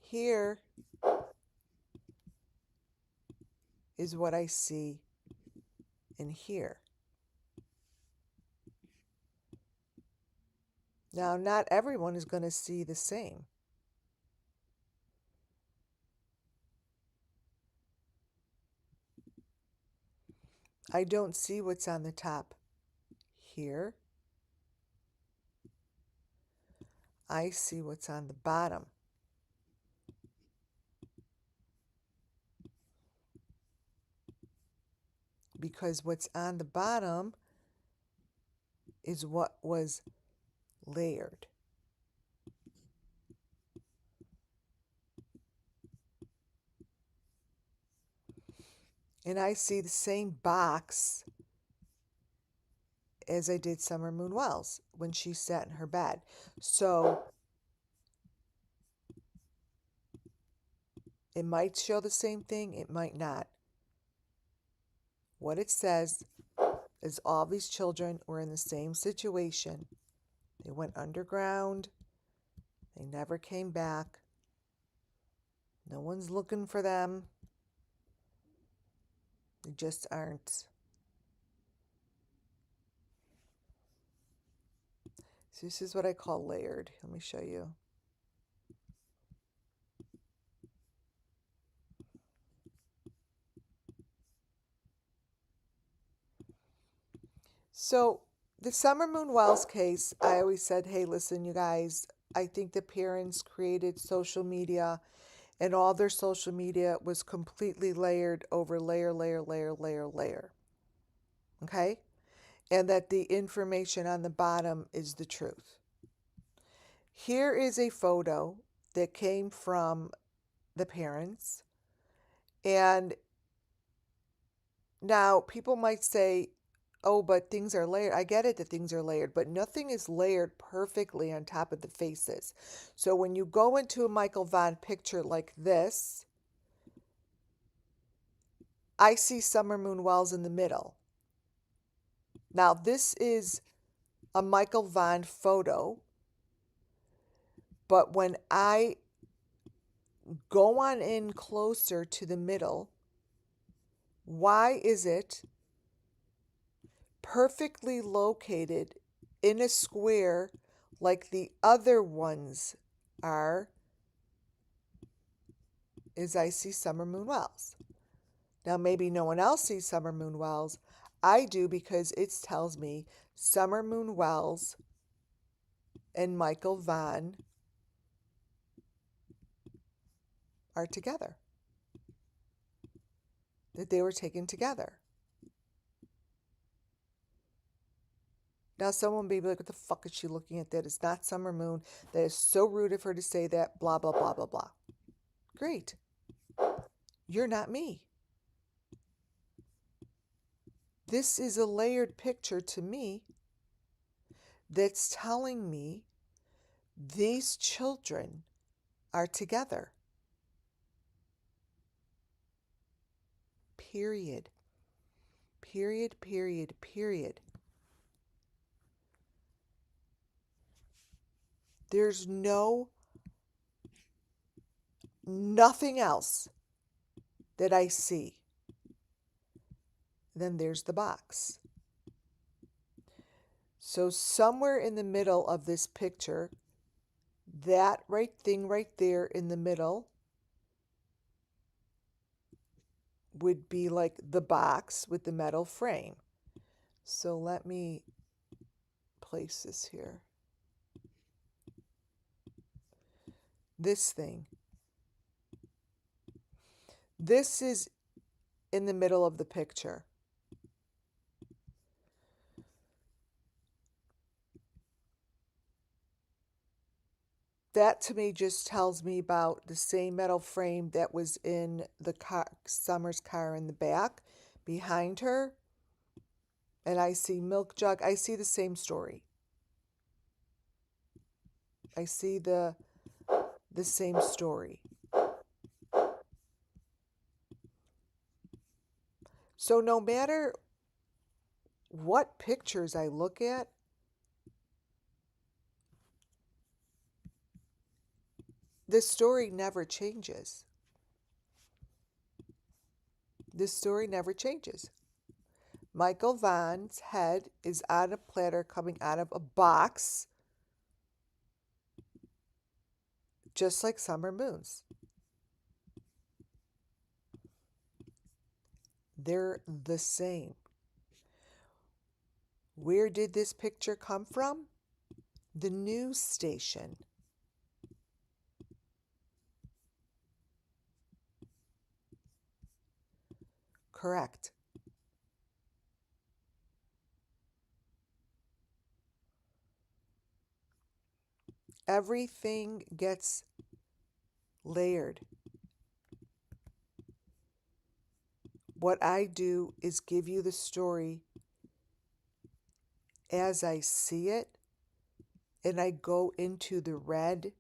Here is what I see in here. Now, not everyone is going to see the same. I don't see what's on the top here. I see what's on the bottom. Because what's on the bottom is what was layered. And I see the same box as I did Summer Moon Wells when she sat in her bed. So it might show the same thing, it might not. What it says is all these children were in the same situation. They went underground. They never came back. No one's looking for them. They just aren't. So this is what I call layered. Let me show you. So the Summer Moon Wells case, I always said, hey, listen, you guys, I think the parents created social media, and all their social media was completely layered over layer, layer, layer, layer, layer. Okay? And that the information on the bottom is the truth. Here is a photo that came from the parents. And now people might say, oh, but things are layered. I get it that things are layered, but nothing is layered perfectly on top of the faces. So when you go into a Michael Vaughn picture like this, I see Summer Moon Wells in the middle. Now, this is a Michael Vaughn photo, but when I go on in closer to the middle, why is it perfectly located in a square like the other ones are? Is I see Summer Moon Wells. Now, maybe no one else sees Summer Moon Wells. I do, because it tells me Summer Moon Wells and Michael Vaughn are together. That they were taken together. Now, someone may be like, what the fuck is she looking at? That is not Summer Moon. That is so rude of her to say that, blah, blah, blah, blah, blah. Great. You're not me. This is a layered picture to me that's telling me these children are together. Period. Period, period, period. There's no nothing else that I see. Then there's the box. So somewhere in the middle of this picture, that thing right there in the middle would be like the box with the metal frame. So let me place this here. This thing. This is in the middle of the picture. That to me just tells me about the same metal frame that was in the car, Summer's car in the back behind her. And I see milk jug. I see the same story. I see the same story. So no matter what pictures I look at, the story never changes. The story never changes. Michael Vaughn's head is on a platter coming out of a box, just like Summer Moon's. They're the same. Where did this picture come from? The news station. Correct. Everything gets layered. What I do is give you the story as I see it, and I go into the red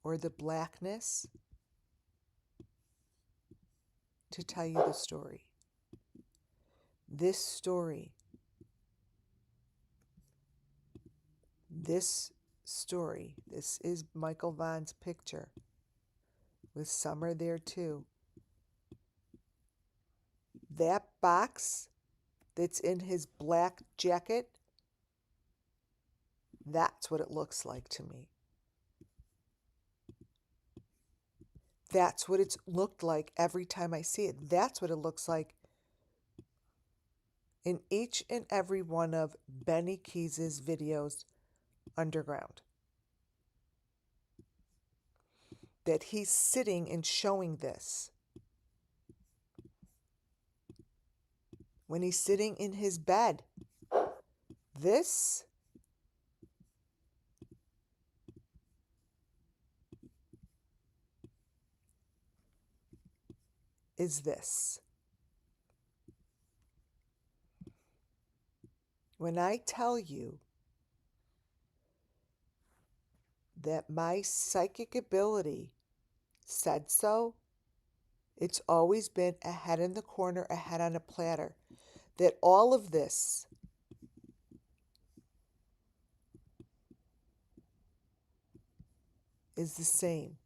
or the blackness to tell you the story. This story, this is Michael Vaughn's picture with Summer there too. That box that's in his black jacket, that's what it looks like to me. That's what it's looked like every time I see it. That's what it looks like in each and every one of Benny Keys's videos underground. That he's sitting and showing this. When he's sitting in his bed. This is this. When I tell you that my psychic ability said so, it's always been a head in the corner, a head on a platter. That all of this is the same.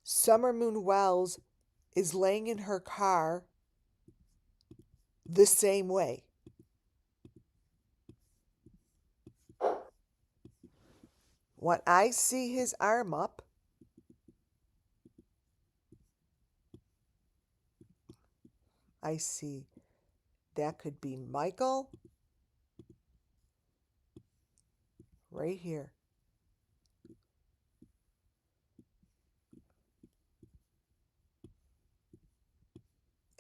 Summer Moon Wells is laying in her car the same way. When I see his arm up, I see that could be Michael right here.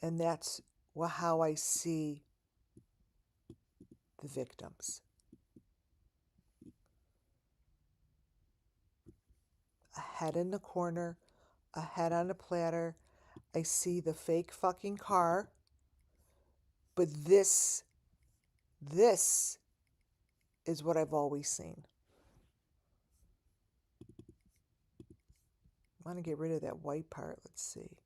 And that's how I see the victims. A head in the corner, a head on a platter. I see the fake fucking car. But this is what I've always seen. I want to get rid of that white part. Let's see.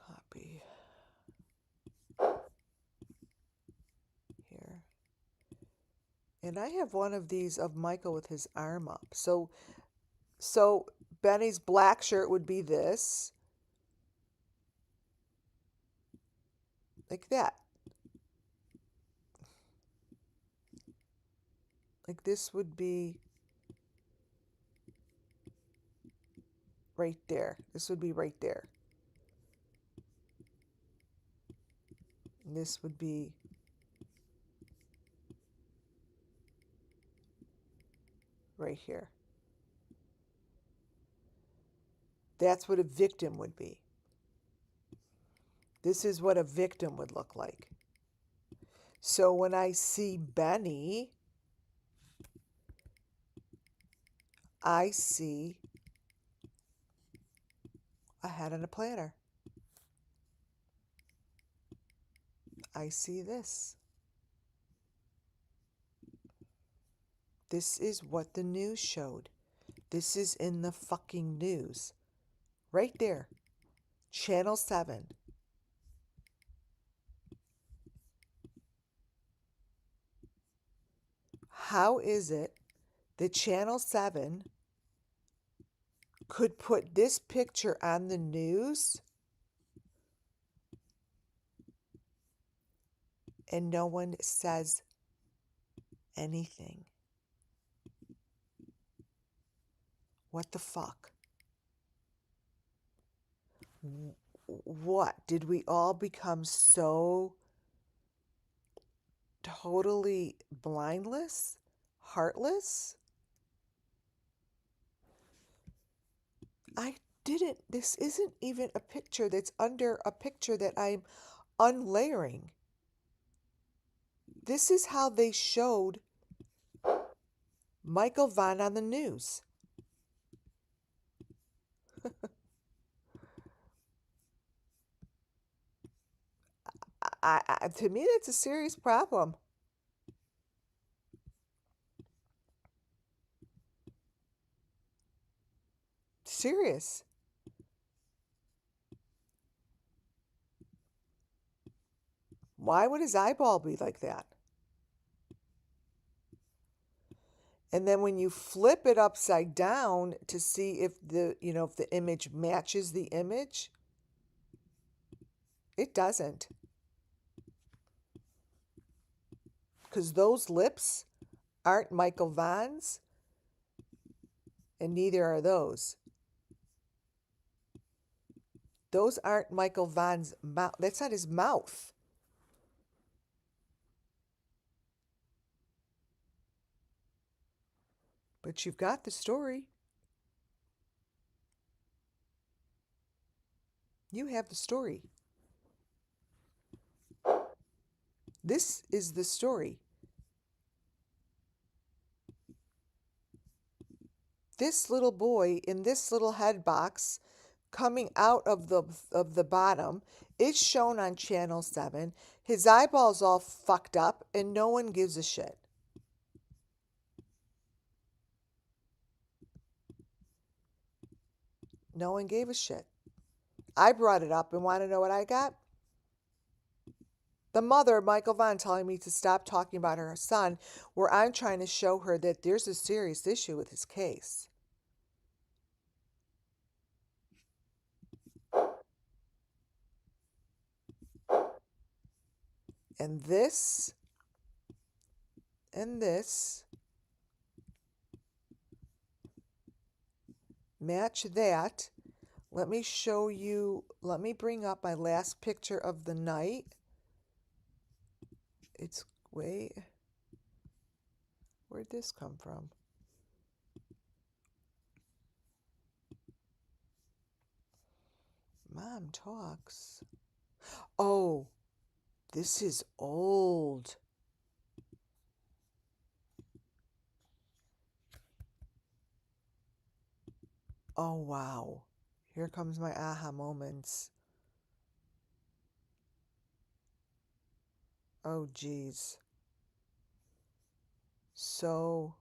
Copy. Here. And I have one of these of Michael with his arm up. So Benny's black shirt would be this. Like that. Like this would be right there. This would be right there. And this would be right here. That's what a victim would be. This is what a victim would look like. So when I see Benny, I see a head and a planner. I see this. This is what the news showed. This is in the fucking news. Right there. Channel 7. How is it that Channel 7 could put this picture on the news and no one says anything? What the fuck? What? Did we all become so totally blindless? Heartless? I didn't. This isn't even a picture that's under a picture that I'm unlayering. This is how they showed Michael Vaughn on the news. To me, that's a serious problem. Serious. Why would his eyeball be like that? And then when you flip it upside down to see if if the image matches the image, it doesn't. Because those lips aren't Michael Vaughn's, and neither are those. Those aren't Michael Vaughn's mouth. That's not his mouth. But you've got the story. You have the story. This is the story. This little boy in this little head box coming out of the bottom is shown on channel 7. His eyeballs all fucked up and no one gives a shit. No one gave a shit. I brought it up and want to know what I got? The mother, Michael Vaughn, telling me to stop talking about her son, where I'm trying to show her that there's a serious issue with his case. And this and this match that. Let me show you, let me bring up my last picture of the night. It's, wait, where'd this come from? Mom talks. Oh, this is old. Oh, wow. Here comes my aha moments. Oh, geez. So,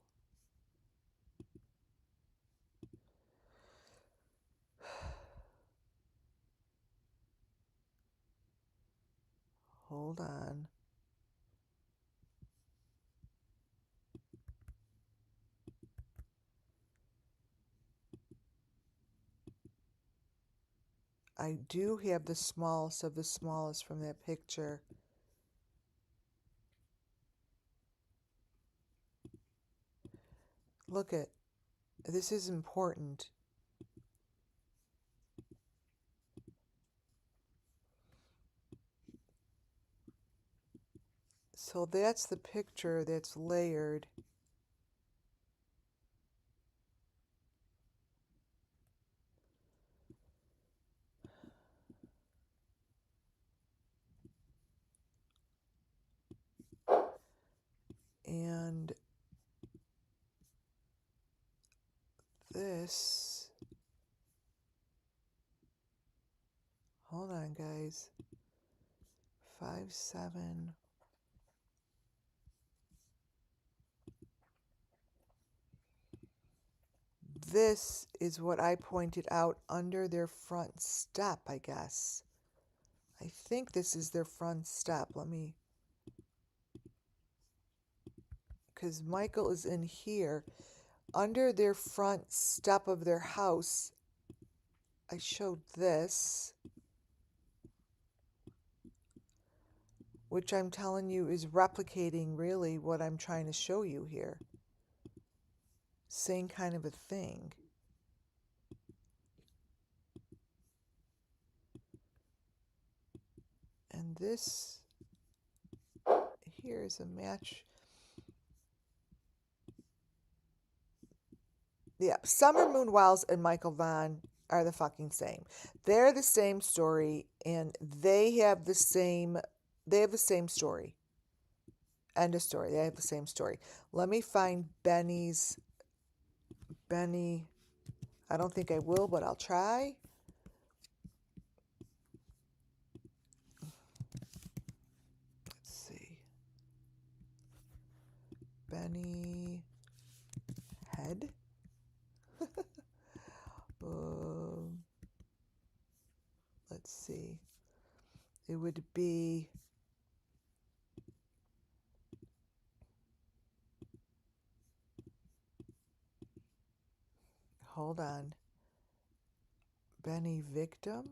hold on. I do have the smallest of the smallest from that picture. Look at, this is important. So that's the picture that's layered. And this, hold on guys, 5-7. This is what I pointed out under their front step, I guess. I think this is their front step. Let me, because Michael is in here. Under their front step of their house, I showed this, which I'm telling you is replicating really what I'm trying to show you here. Same kind of a thing. And this here is a match. Yeah, Summer Moon Wells and Michael Vaughn are the fucking same. They're the same story, and they have the same story. End of story. They have the same story. Let me find Benny. I don't think I will, but I'll try. Let's see. Benny Head. Let's see. It would be, hold on. Benny Victim?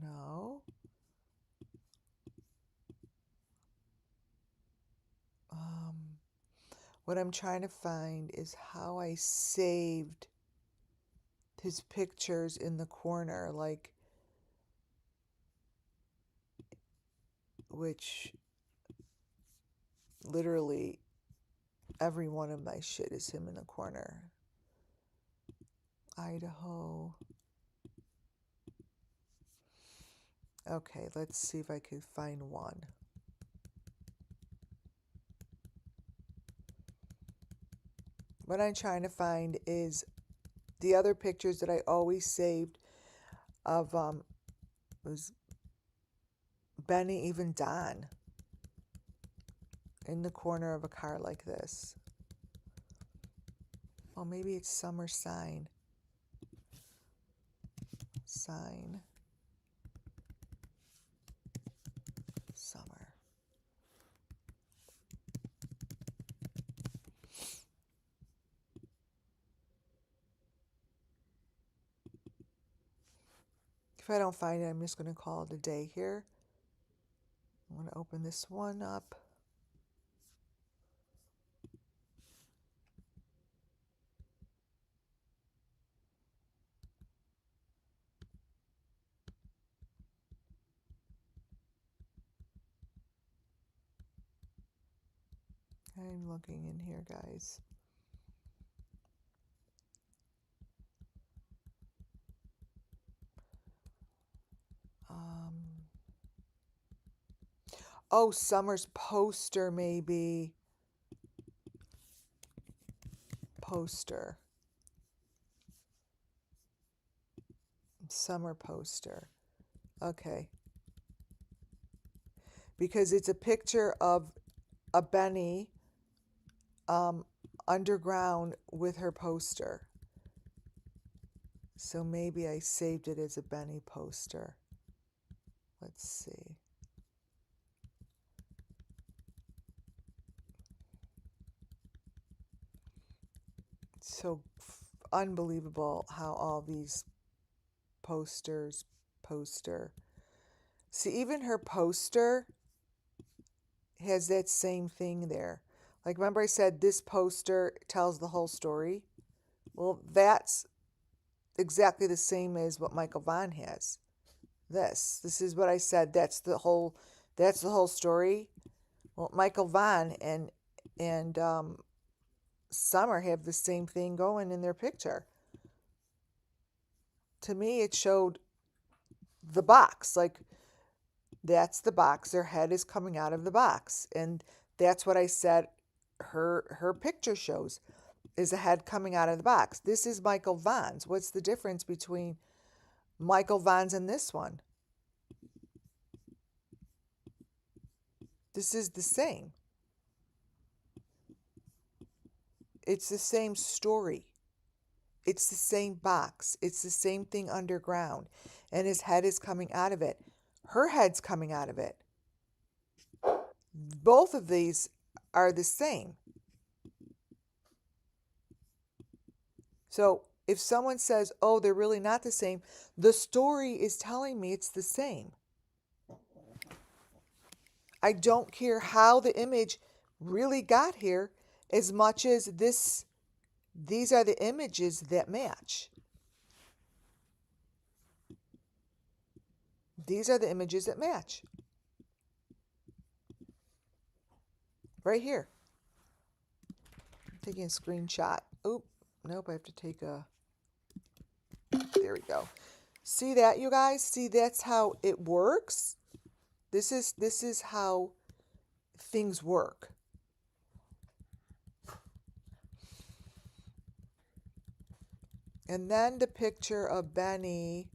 No. What I'm trying to find is how I saved his pictures in the corner, like, which literally every one of my shit is him in the corner. Idaho. Okay, let's see if I can find one. What I'm trying to find is the other pictures that I always saved of was Benny, even Don, in the corner of a car like this. Oh, maybe it's Summer Sign. Sign. Summer. If I don't find it, I'm just going to call it a day here. I'm going to open this one up. I'm looking in here, guys. Oh, Summer's poster, maybe. Poster. Summer poster. Okay. Because it's a picture of a Benny underground with her poster. So maybe I saved it as a Benny poster. Let's see. So unbelievable how all these poster. See, even her poster has that same thing there. Like, remember I said this poster tells the whole story? Well, that's exactly the same as what Michael Vaughn has. This is what I said. That's the whole story. Well, Michael Vaughn and Summer have the same thing going in their picture. To me, it showed the box. Like, that's the box. Their head is coming out of the box, and that's what I said. Her picture shows is a head coming out of the box. This is Michael Vaughn's. What's the difference between Michael Vaughn's and this one? This is the same. It's the same story. It's the same box. It's the same thing underground. And his head is coming out of it. Her head's coming out of it. Both of these are the same. So if someone says, oh, they're really not the same, the story is telling me it's the same. I don't care how the image really got here as much as these are the images that match. These are the images that match. Right here. I'm taking a screenshot. Oop, nope, I have to take a... There we go. See that, you guys? See, that's how it works? This is how things work. And then the picture of Benny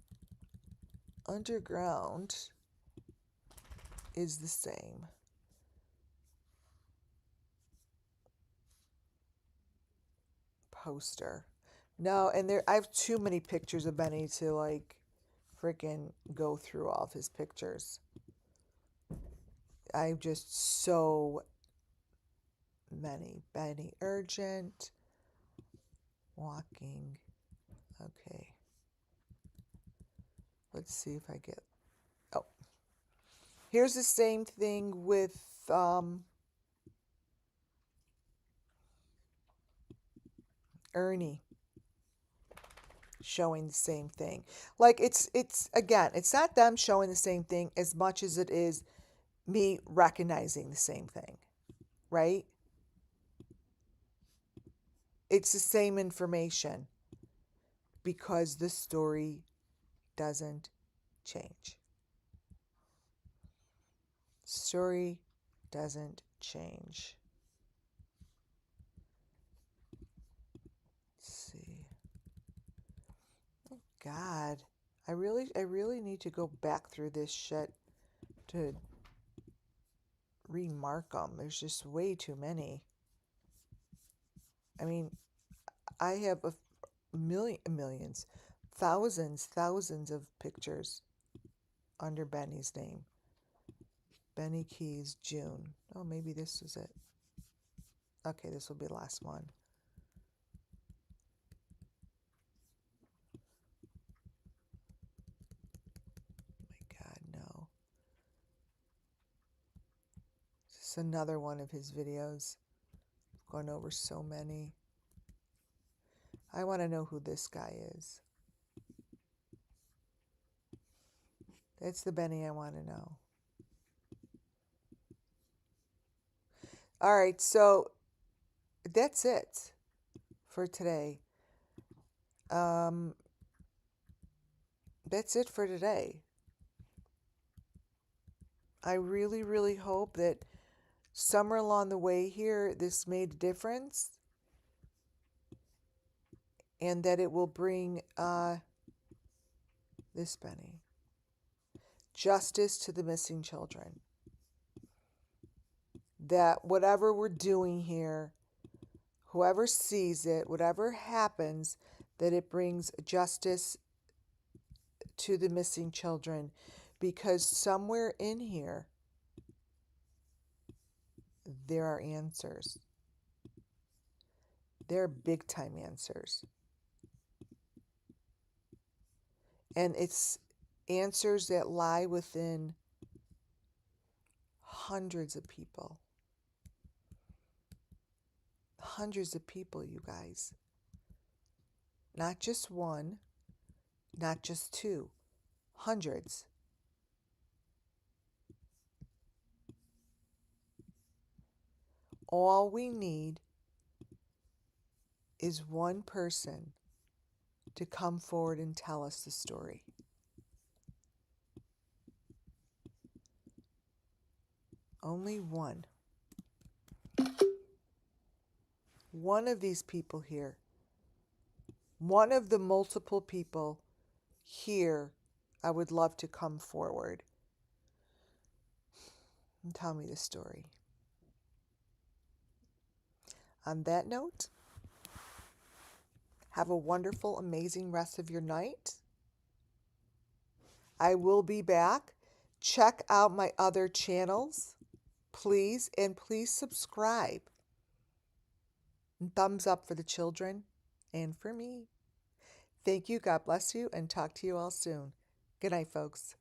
underground is the same. Poster. No, and I have too many pictures of Benny to like freaking go through all of his pictures. I'm just so many. Benny urgent. Walking. Okay. Let's see if I get... Oh. Here's the same thing with Ernie. Showing the same thing. Like, it's again, it's not them showing the same thing as much as it is me recognizing the same thing, right? It's the same information because the story doesn't change. Story doesn't change. Let's see. Oh God, I really need to go back through this shit to remark them. There's just way too many. I mean, I have millions, thousands of pictures under Benny's name. Benny Keys, June. Oh, maybe this is it. Okay, this will be the last one. Oh my God, no. This is another one of his videos. I've gone over so many. I want to know who this guy is. That's the Benny I want to know. All right, so that's it for today. That's it for today. I really hope that somewhere along the way here, this made a difference. And that it will bring this Benny. Justice to the missing children. That whatever we're doing here, whoever sees it, whatever happens, that it brings justice to the missing children. Because somewhere in here, there are answers. There are big time answers. And it's answers that lie within hundreds of people. Hundreds of people, you guys. Not just one, not just two, hundreds. All we need is one person to come forward and tell us the story. Only one. One of these people here, one of the multiple people here, I would love to come forward and tell me the story. On that note, have a wonderful, amazing rest of your night. I will be back. Check out my other channels, please, and please subscribe. And thumbs up for the children and for me. Thank you. God bless you, and talk to you all soon. Good night, folks.